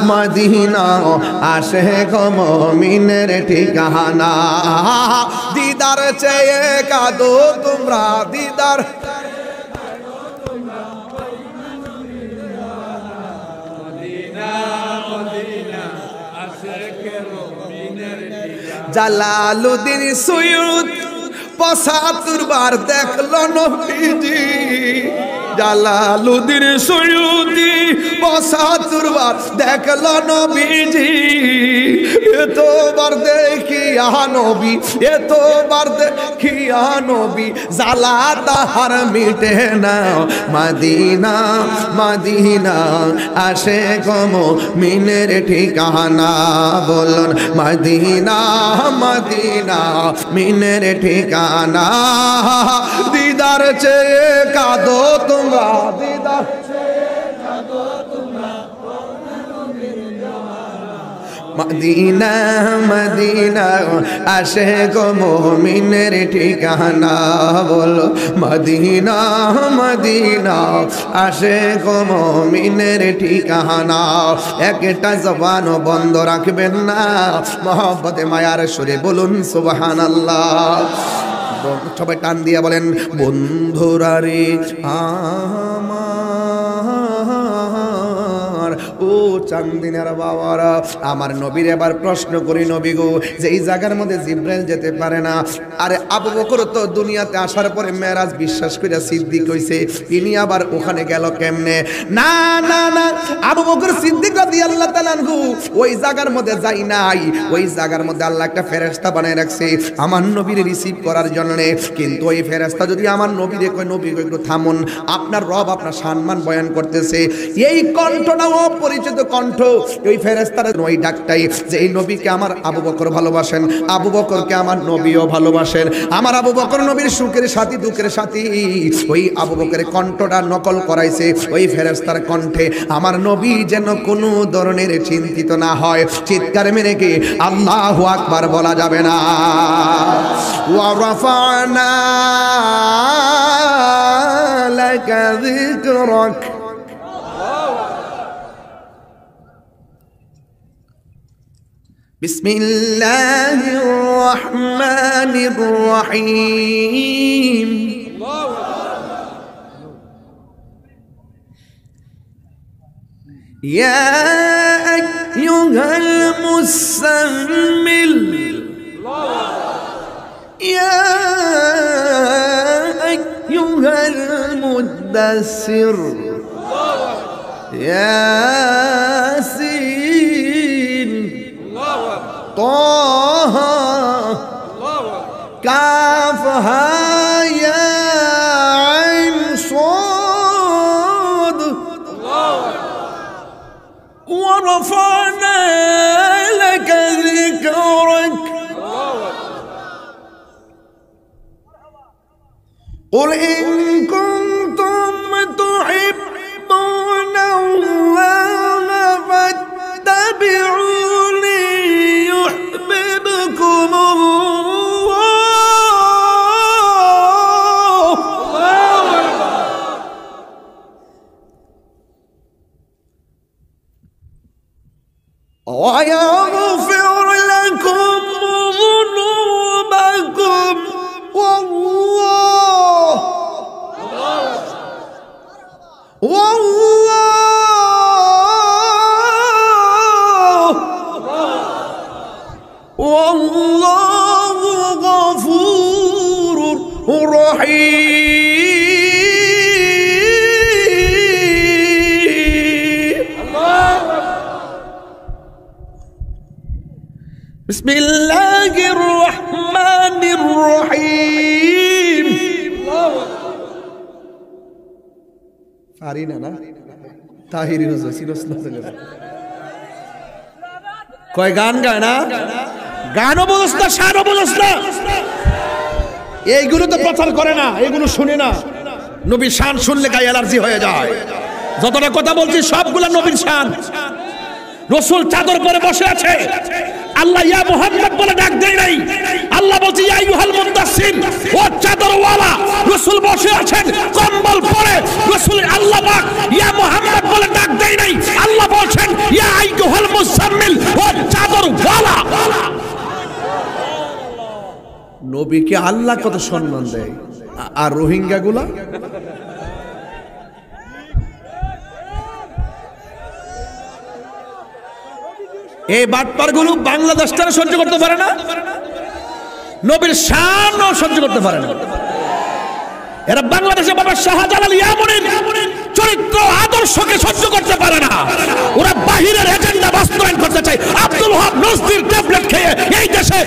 মদিনা, আসে গো মুমিনের ঠিকানা। দিদার চেয়ে কাঁদো তোমরা, দিদার জালালুদ্দিন সুয়ুত ৭৫ বার দেখলো নবীজি, জালালুদ্দিন সুয়ুতি ৭৫ বার দেখলো নবীজি, এতবার দেখিয়া নবী, এতবার দেখিয়া নবী, জালা তাহার মিটে না, মদিনা মদিনা, আসে গো মুমিনের ঠিকানা, বলুন মদিনা মদিনা, মুমিনের ঠিকানা। দিদার চেয়ে কাঁদো তোমরা, দিদার চেয়ে কাঁদো তোমরা, মদিনা মদিনা, আসে গো মুমিনের ঠিকানা, বলো মদিনা মদিনা, আসে গো মুমিনের ঠিকানা। একটা জবান বন্ধ রাখবেন না, মহব্বতে মায়ার সুরে বলুন সুবহানাল্লাহ। সবাই টান দিয়ে বলেন বন্ধুরা রে আমার, ও চান্দিনার বাবারা, আমার নবীর এবার প্রশ্ন করি, নবী গো, যে এই জায়গার মধ্যে জিব্রাইল যেতে পারে না, আরে আবু বকর তো দুনিয়াতে আসার পরে মেরাজ বিশ্বাস করে সিদ্দিক হইছে, তিনি আবার ওখানে গেল কেমনে? না না না, আবু বকর সিদ্দিক রাদিয়াল্লাহু তাআলা আনহু ওই জায়গার মধ্যে যাই নাই, ওই জায়গার মধ্যে আল্লাহ একটা ফেরেশতা বানায় রাখছে আমার নবীর রিসিভ করার জন্য। কিন্তু ওই ফেরেশতা যদি আমার নবীরে কয়, নবী একটু থামুন, আপনার রব আপনার সম্মান বয়ান করতেছে, এই কণ্ঠটা অপরিচিত কণ্ঠ, ওই ফেরেশতার ওই ডাকটাই যে এই নবীকে আমার আবু বকর ভালোবাসেন, আবু বকরকে আমার নবীও ভালোবাসেন, আমার আবু বকর নবীর সুখের সাথী দুঃখের সাথী, ওই আবু বকরের কণ্ঠটা নকল করাইছে ওই ফেরেশতার কণ্ঠে, আমার নবী যেন কোনো ধরনের চিন্তিত না হয়। চিৎকার মেরে কি আল্লাহু আকবার বলা যাবে না? ওয়া রাফা'না লাকা যিকরাক, বিসমিল্লাহির রহমানির রহিম। ইয়া আইয়ুহাল মুসাম্মিল, ইয়া আইয়ুহাল মুদাসসির, ইয়াসিন, طه كاف ها يا عين صاد ورفعنا لك ذكرك قل إن كنتم تحبون الله فاتبعوني يحببكم الله ويغفر لكم ذنوبكم والله غفور رحيم. بسم الله الرحمن الرحيم. ফারিনা না তাহিরি রোজা সিনোস না কয় গান গায় না, গানও বোঝস না, শানও বোঝস না, এইগুলো তো প্রচার করে না, এগুলো শুনে না। নবীর শান শুনলে গায়ে অ্যালার্জি হয়ে যায়। যতটা কথা বলছি সবগুলা নবীর শান। রাসূল চাদর পরে বসে আছে, আল্লাহ ইয়া মুহাম্মদ বলে ডাক দেয় নাই। আল্লাহ বলছে ইয়া আইয়ুহাল মুদাসসির, ও চাদরওয়ালা। রাসূল বসে আছেন কম্বল পরে, রাসূল আল্লাহ পাক ইয়া মুহাম্মদ বলে ডাক দেয় নাই। আল্লাহ বলছেন ইয়া আইয়ুহাল মুজাম্মিল, ও চাদরওয়ালা। নবীকে আল্লাহ কত সম্মান দেয়, আর রোহিঙ্গা গুলা এই বাটপার গুলো বাংলাদেশটাও সহ্য করতে পারে না, নবীর শানও সহ্য করতে পারে না। এরা বাংলাদেশে বাবা শাহজালাল ইয়ামুনের চরিত্র আদর্শকে সহ্য করতে পারে না। ওরা বাহিরের এজেন্ডা বাস্তবায়ন করতে চায়। আব্দুল ওয়াহাব নজদির ট্যাবলেট খেয়ে এই দেশে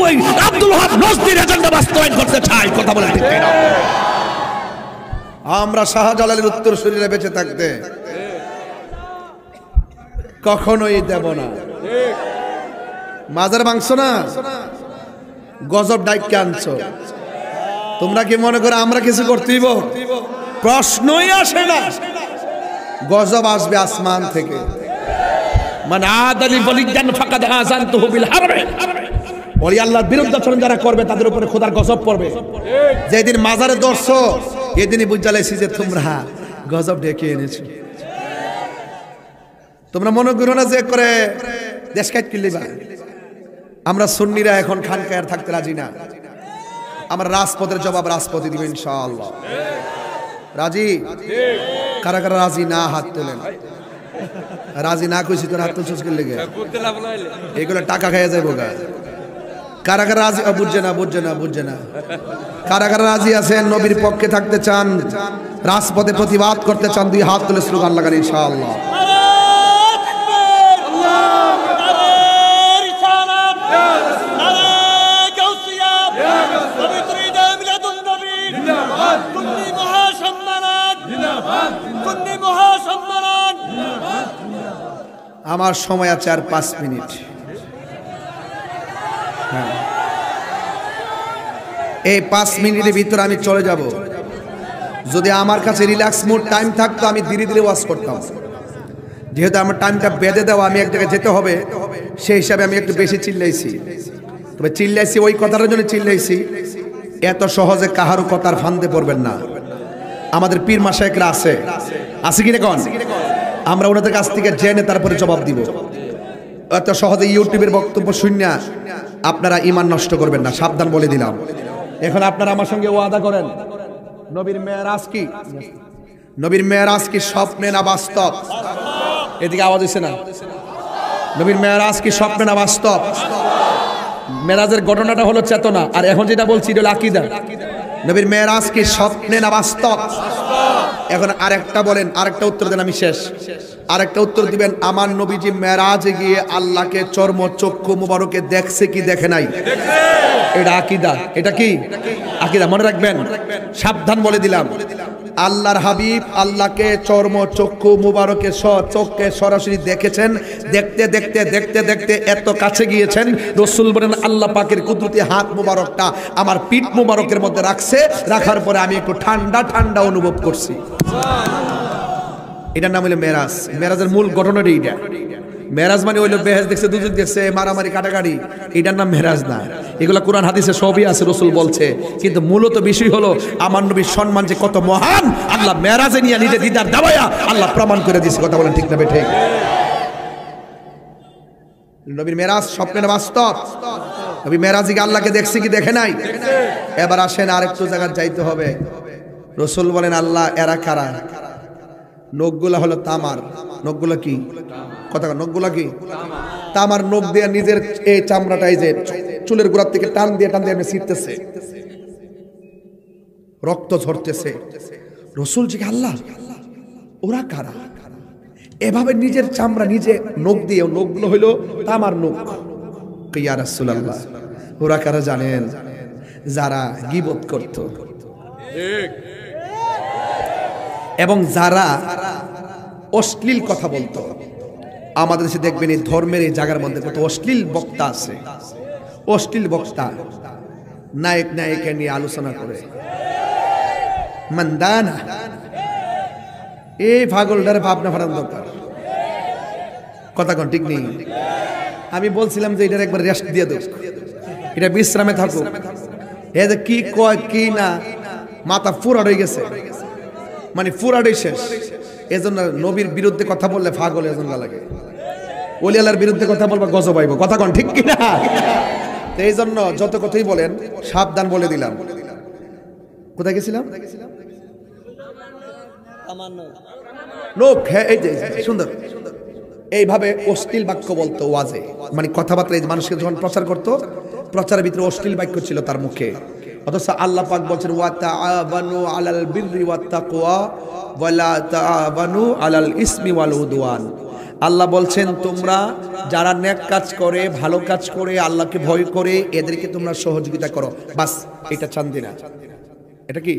ওই আব্দুল ওয়াহাব নজদির এজেন্ডা বাস্তবায়ন করতে চায়। কথা বলেন ঠিক কিনা? আমরা শাহজালালের উত্তর শরীরে বেঁচে থাকতে কখনোই দেব না। মাজার মাংস না গজব ডাইকে আনছো, তোমরা কি মনে করো আমরা কিছু করতেইব? প্রশ্নই আসে না। গজব আসবে আসমান থেকে। মান আদালি ওয়ালিয়ান ফাকাদ আযানতুহু বিল হারব। ওলি আল্লাহর বিরুদ্ধাচরণ যারা করবে তাদের উপরে খোদার গজব পড়বে। যেদিন মাজারে দর্শো এদিনই বুঝালাইছি যে তোমরা গজব ডেকে এনেছো। তোমরা মনে করো না যে করে দেশ কাট কিনলিবা। আমরা সুন্নিরা এখন খানকায় থাকতে রাজি না। আমরা রাজপথের জবাব রাজপথে দিব ইনশাআল্লাহ। রাজি? কারা কারা রাজি না হাত তোলেন। রাজি না কইছি তোর হাত তুলছিস কি লেগে? এগুলো টাকা খাইয়া যাইব গা। কারা কারা রাজি? বুঝছে না, বুঝছে না, বুঝছে না। কারা কারা রাজি আছেন, নবীর পক্ষে থাকতে চান, রাজপথে প্রতিবাদ করতে চান, দুই হাত তুলে স্লোগান লাগান ইনশাআল্লাহ। আমার সময় আছে আর 5 মিনিট। এই 5 মিনিটের ভিতরে আমি চলে যাব। যদি আমার কাছে রিল্যাক্স মুড টাইম থাকতো আমি ধীরে ধীরে ওয়াজ করতাম। যেহেতু আমার টাইমটা বেঁধে দেওয়া, আমি এক জায়গায় যেতে হবে, সেই হিসাবে আমি একটু বেশি চিল্লাইছি। তবে চিল্লাইছি ওই কথাটার জন্য চিল্লাইছি, এত সহজে কাহারও কথার ফান্দে পড়বেন না। আমাদের পীর মাশায়েখরা আছে কিনা কোন? আমরা ওনাদের কাছ থেকে জেনে তারপরে জবাব দিব। এত সহজে ইউটিউবের বক্তব্য শুনিয়া আপনারা ঈমান নষ্ট করবেন না, সাবধান বলে দিলাম। এখন আপনারা আমার সঙ্গে ওয়াদা করেন, নবীর মেরাজ কি? নবীর মেরাজ কি স্বপ্নে না বাস্তব? এদিকে আওয়াজ হইছে না? নবীর মেরাজ কি স্বপ্নে না বাস্তব? মেরাজের ঘটনাটা হলো চেতনা, আর এখন যেটা বলছি এটা হলো আকীদা। নবীর মেরাজ কি স্বপ্নে না বাস্তব? এখন আরেকটা বলেন, আরেকটা উত্তর দেন, আমি শেষ। আরেকটা উত্তর দিবেন, আমার নবীজি মেরাজে গিয়ে আল্লাহকে চর্ম চক্ষু মুবারকে দেখছে কি দেখে নাই? এটা আকীদা। এটা কি আকীদা? মনে রাখবেন, সাবধান বলে দিলাম। আল্লাহর হাবিব আল্লাহকে চর্ম চক্ষু মুবারকে চোখকে সরাসরি দেখেছেন। দেখতে দেখতে দেখতে দেখতে এত কাছে গিয়েছেন, রসুল বলেন আল্লাহ পাকের কুদরতি হাত মুবারকটা আমার পিঠ মুবারকের মধ্যে রাখছে, রাখার পরে আমি একটু ঠান্ডা ঠান্ডা অনুভব করছি। এটার নাম হলো মেরাজ। মেরাজের মূল ঘটনাটা এইটা। মেরাজ মানে হইলো বেহেশত দেখছে, দুজক দেখছে, মারামারি কাটাকাটি, এটার নাম মেরাজ না। এগুলা কোরআন হাদিসে সবই আছে, রসুল বলছে। কিন্তু মূলত বিষয় হলো আমার নবীর সম্মান যে কত মহান, আল্লাহ মেরাজে নিয়ে নিজে দিদার দাবায়া আল্লাহ প্রমাণ করে দিয়েছে। কথা বলেন ঠিক না বে ঠিক? নবীর মেরাজ স্বপ্নে না বাস্তব? নবী মেরাজে গিয়ে আল্লাহকে দেখছে কি দেখে নাই? এবার আসেন আরেকটু জায়গায় যাইতে হবে। রসুল বলেন আল্লাহ এরা কারা? নখগুলা হলো তামার। নখগুলা কি? কথা নখগুলা কি? তামার। নখ দিয়ে নিজের এই চামড়াটা এই যে চুলের গোড়ার থেকে টান দিয়ে আমি ছিটতেছে, রক্ত ঝরতেছে। রসুল জি আল্লাহ ওরা কারা? এভাবে নিজের চামড়া নিজে নখ দিয়ে, নখগুলো হইলো তামার নখ। ইয়া রাসূলুল্লাহ ওরা কারা জানেন? যারা গীবত করত এবং যারা অশ্লীল কথা বলতো। আমাদের দেশে দেখবেন এই ধর্মের এই জায়গার মধ্যে কত অশ্লীল বক্তা আছে। অশ্লীল বক্তা নায়ক নায়িকা নিয়ে আলোচনা করে মানদানা। এই পাগলটারে ভাবনা ফাটানো দরকার। কথা কোন ঠিক নেই? আমি বলছিলাম যে এটার একবার রেস্ট দিয়ে দেব, এটা বিশ্রামে থাকুক। এ যে কি কয় কি না, মাথা ফুরাড হয়ে গেছে, মানে ফুরাডই শেষ। এজন্য নবীর বিরুদ্ধে কথা বললে পাগল এজন্য লাগে, ওলি আল্লাহর বিরুদ্ধে কথা বলবা গজব আইব। কথা কোন ঠিক কিনা? এই জন্য যত কথাই বলেন সাবধান বলে দিলাম। কোথায় গেছিলাম? লোক হ্যাঁ, এই যে সুন্দর এইভাবে অশ্লীল বাক্য বলতো ওয়াজে, মানে কথাবার্তা মানুষকে যখন প্রচার করতো, প্রচারের ভিতরে অশ্লীল বাক্য ছিল তার মুখে। অথচ আল্লাহ পাক বলছেন ওয়া তাআবানু আলাল বিররি ওয়াত তাকওয়া ওয়া লা তাআবানু আলাল ইসমি ওয়াল উদওয়ান। আল্লাহ বলছেন তোমরা যারা নেক কাজ করে, ভালো কাজ করে, আল্লাহকে ভয় করে, এদেরকে তোমরা সহযোগিতা করো। বাস এটা চান্দি না, এটা কি?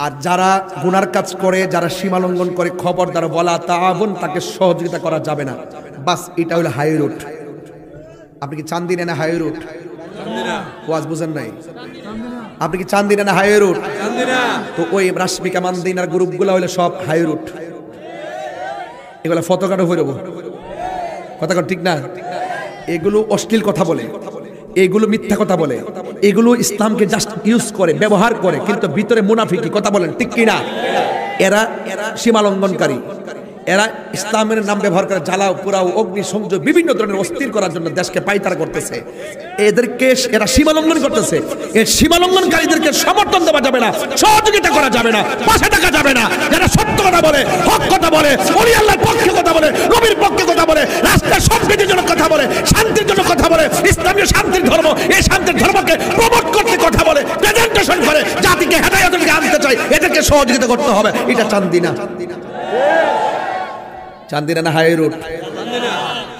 আর যারা গুনার কাজ করে, যারা সীমা লঙ্ঘন করে, খবরদার বলা তাআবুন, তাকে সহযোগিতা করা যাবে না। বাস এটা হলো হাই রুট। আপনি কি চান্দি না হাই রুট? ওয়াজ বুঝেন নাই? আপনি কি চান্দি না হাই রুট? তো ওই রাশমিকা মান্দিনার গ্রুপগুলো হলো সব হাই রুট। এগুলো ফটোকাটও হয়ে যাবো। কথা ঠিক না? এগুলো অশ্লীল কথা বলে, এগুলো মিথ্যা কথা বলে, এগুলো ইসলামকে জাস্ট ইউজ করে, ব্যবহার করে, কিন্তু ভিতরে মুনাফিকি। কথা বলেন ঠিক কিনা? এরা সীমা লঙ্ঘনকারী। এরা ইসলামের নাম ব্যবহার করে জ্বালাও পোড়াও অগ্নি সংযোগ বিভিন্ন ধরনের অস্থির করার জন্য দেশকে পাইতারা করতেছে। এদেরকে এরা সীমা লঙ্ঘন করতেছে। এই সীমা লঙ্ঘনকারীদেরকে সমর্থন দেওয়া যাবে না, সহযোগিতা করা যাবে না, পাশে থাকা যাবে না। যারা সত্য কথা বলে, হক কথা বলে, ওলি আল্লাহর পক্ষে কথা বলে, নবীর পক্ষে কথা বলে, রাষ্ট্রের সম্প্রীতির জন্য কথা বলে, শান্তির জন্য কথা বলে, ইসলামীয় শান্তির ধর্ম, এই শান্তির ধর্মকে প্রমোট করতে কথা বলে, প্রেজেন্টেশন করে, জাতিকে হেদায়েতের দিকে আনতে চায়, এদেরকে সহযোগিতা করতে হবে। এটা চান্দি না। চান্দিনা না হাই রুট?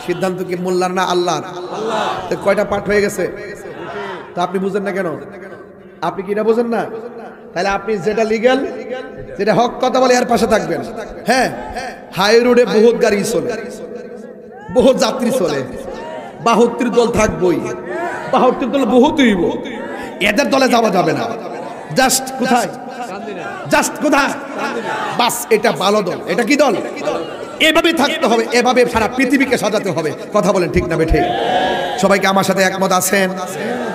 সিদ্ধান্ত কি মোল্লার না আল্লাহর? কয়টা পাঠ হয়ে গেছে? তো আপনি বুঝেন না কেন? আপনি কি এটা বুঝেন না? তাহলে আপনি যেটা লিগ্যাল, যেটা হক কথা বলে এর পাশে থাকবেন। হ্যাঁ, হাই রোডে বহুত গাড়ি চলে, বহুত যাত্রী চলে, 72 দল থাকবই, 72 দল বহুত হইব, এদের দলে যাওয়া যাবে না। জাস্ট কোথায়? জাস্ট কোথায়? বাস এটা ভালো দল। এটা কি দল? এভাবে থাকতে হবে, এভাবে সারা পৃথিবীকে সাজাতে হবে। কথা বলেন ঠিক না বেঠিক? সবাইকে আমার সাথে একমত আছেন?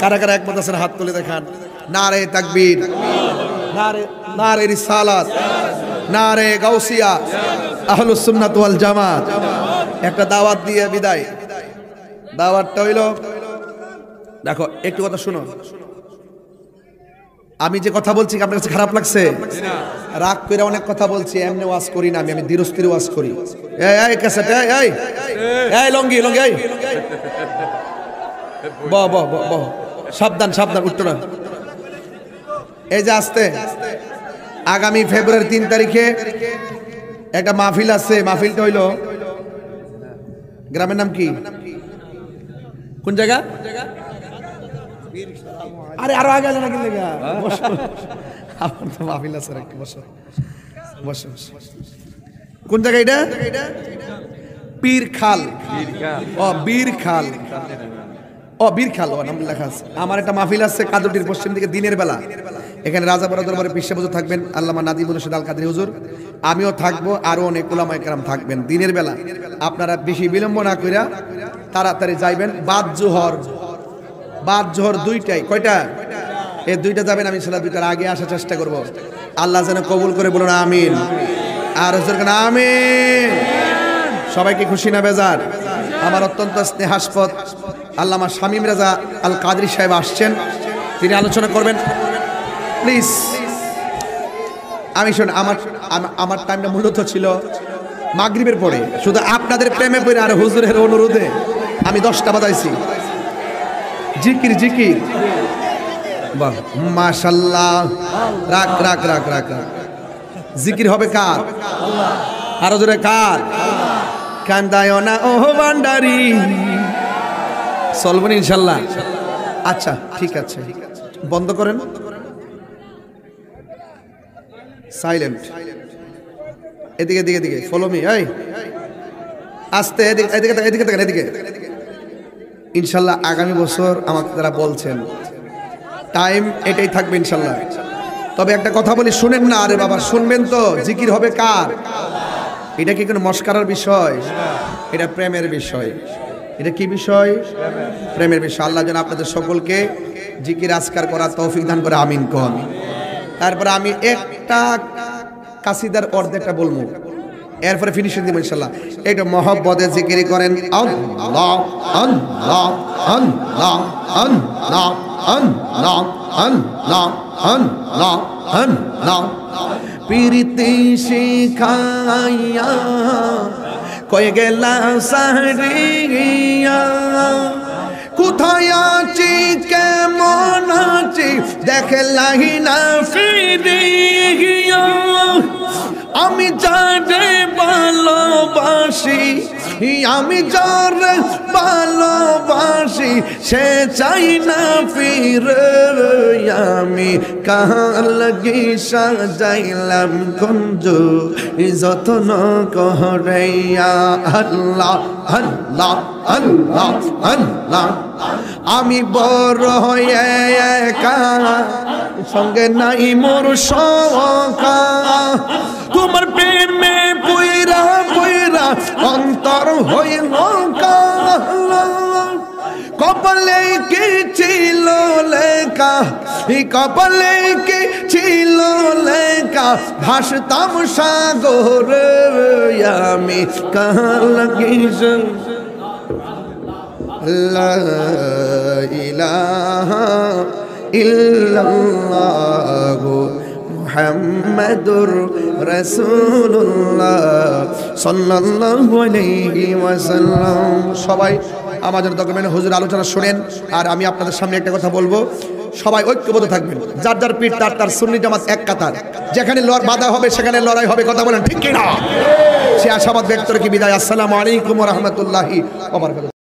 কারা কারা একমত আছেন হাত তুলে দেখান। নারে তাকবীর, নারে রিসালাত, নারে গাউসিয়া, আহলুস সুন্নাত ওয়াল জামাত। একটা দাওয়াত দিয়ে বিদায়। দাওয়াতটা হইল, দেখো একটু কথা শুনো। আমি যে কথা বলছি আপনার কাছে খারাপ লাগছে? রাগ করে অনেক কথা বলছি, এমনি ওয়াজ করি না আমি, আমি ধীরস্থির ওয়াজ করি। এই ক্যাসেট, এই লঙ্গি লঙ্গি, এই ব সাবধান সাবধান, উঠতো না। এই যে আসতে আগামী ফেব্রুয়ারি 3 তারিখে একটা মাহফিল আছে। মাহফিলটা হইল গ্রামের নাম কি? কোন জায়গা? আরে আরো আগে না, আমার তো মাহফিল আছে, একটু বসো বসো বসো। কোন জায়গা এটা? পীর খাল। ও বীর খাল, ও বীর খাল, ও নাম লেখা আছে। আমার একটা মাহফিল আছে কাদুটির পশ্চিম দিকে দিনের বেলা। এখানে রাজাপাড়া দরবারে পীর সাহেব হুজুর থাকবেন, আল্লামা নাদিমুল রশিদ আল কাদরি হুজুর, আমিও থাকবো, আরো অনেক উলামায়ে কেরাম থাকবেন দিনের বেলা। আপনারা বেশি বিলম্ব না কইরা তাড়াতাড়ি যাইবেন। বাদ জোহর দুইটাই, কয়টা? এই দুইটা যাবেন, আমি ইনশাআল্লাহ দুইটার আগে আসার চেষ্টা করব। আল্লাহ যেন কবুল করে, বলুন আমিন। আর হুজুর কেন আমিন। সবাইকে খুশি না বেজার? আমার অত্যন্ত স্নেহাস্পদ আল্লামা শামীম রাজা আল কাদরি সাহেব আসছেন, তিনি আলোচনা করবেন। প্লিজ আমি শোন, আমার টাইমটা মূলত ছিল মাগরিবের পরে, শুধু আপনাদের প্রেমে পড়ে আর হুজুরের অনুরোধে আমি 10টা বাজাইছি। জিকির জিকির, বাহ মাশাআল্লাহ। রাখ রাখ রাখ রাখ রাখ। জিকির হবে কার? আরো জোরে কার? কান্দায় না ও ভান্ডারি, চলবেন ইনশাল্লাহ? আচ্ছা ঠিক আছে, বন্ধ করেন, সাইলেন্ট। এদিকে এদিকে এদিকে, ফলো মি। এই আস্তে, এদিকে এদিকে এদিকে দেখেন, এদিকে। ইনশাল্লাহ আগামী বছর আমাকে তারা বলছেন টাইম এটাই থাকবে ইনশাল্লাহ। তবে একটা কথা বলি, শুনেন না? আরে বাবা শুনবেন তো। জিকির হবে কার? এটা কি কোনো মস্কারার বিষয়? এটা প্রেমের বিষয়। এটা কি বিষয়? প্রেমের বিষয়। আল্লাহ যেন আপনাদের সকলকে জিকির আজকার করার তৌফিক দান করে, আমিন কোন। তারপরে আমি একটা কাসিদার অর্ধেকটা বলবো, এরপরে ফিনিশিং দিব ইনশাআল্লাহ। একটু মহব্বতে জিকির করেন, আল্লাহ আল্লাহ আল্লাহ আল্লাহ আল্লাহ আল্লাহ আল্লাহ আল্লাহ। প্রীতি শিখাইয়া কয়ে গেলা সারিয়া, কোথায় আছি কেমন আছি দেখলাই না ফিরিয়া। আমি যারে ভালোবাসি, আমি যারে ভালোবাসি, সে চাই না ফিরে। আমি কার লাগি সাজাইলাম কুঞ্জ যত্ন করাইয়া। আল্লাহ আল্লাহ আল্লাহ আল্লাহ। আমি বড় হয়ে একা, সঙ্গে নাই মোর সখা। তোমার প্রেমে পুইরা পুইরা অন্তর হইল কালো। কপালে কি ছিল লেখা, কপালে কি ছিল লেখা, ভাসতাম সাগরে। আমি কার লাগি লা ইলাহা ইল্লাল্লাহু মুহাম্মাদুর রাসূলুল্লাহ সাল্লাল্লাহু আলাইহি ওয়াসাল্লাম। সবাই আমাদের দরকার হুজুর আলোচনা শুনেন। আর আমি আপনাদের সামনে একটা কথা বলবো, সবাই ঐক্যবদ্ধ থাকবেন। যার যার পীর তার তার সুন্নি জামাত এক কাতার। যেখানে বাধা হবে সেখানে লড়াই হবে, কথা বলেন ঠিক কিনা? সে আশাবাদ ব্যক্ত রেখে বিদায়। আসসালামু আলাইকুম ওয়া রাহমাতুল্লাহি ওয়া বারাকাতুহু।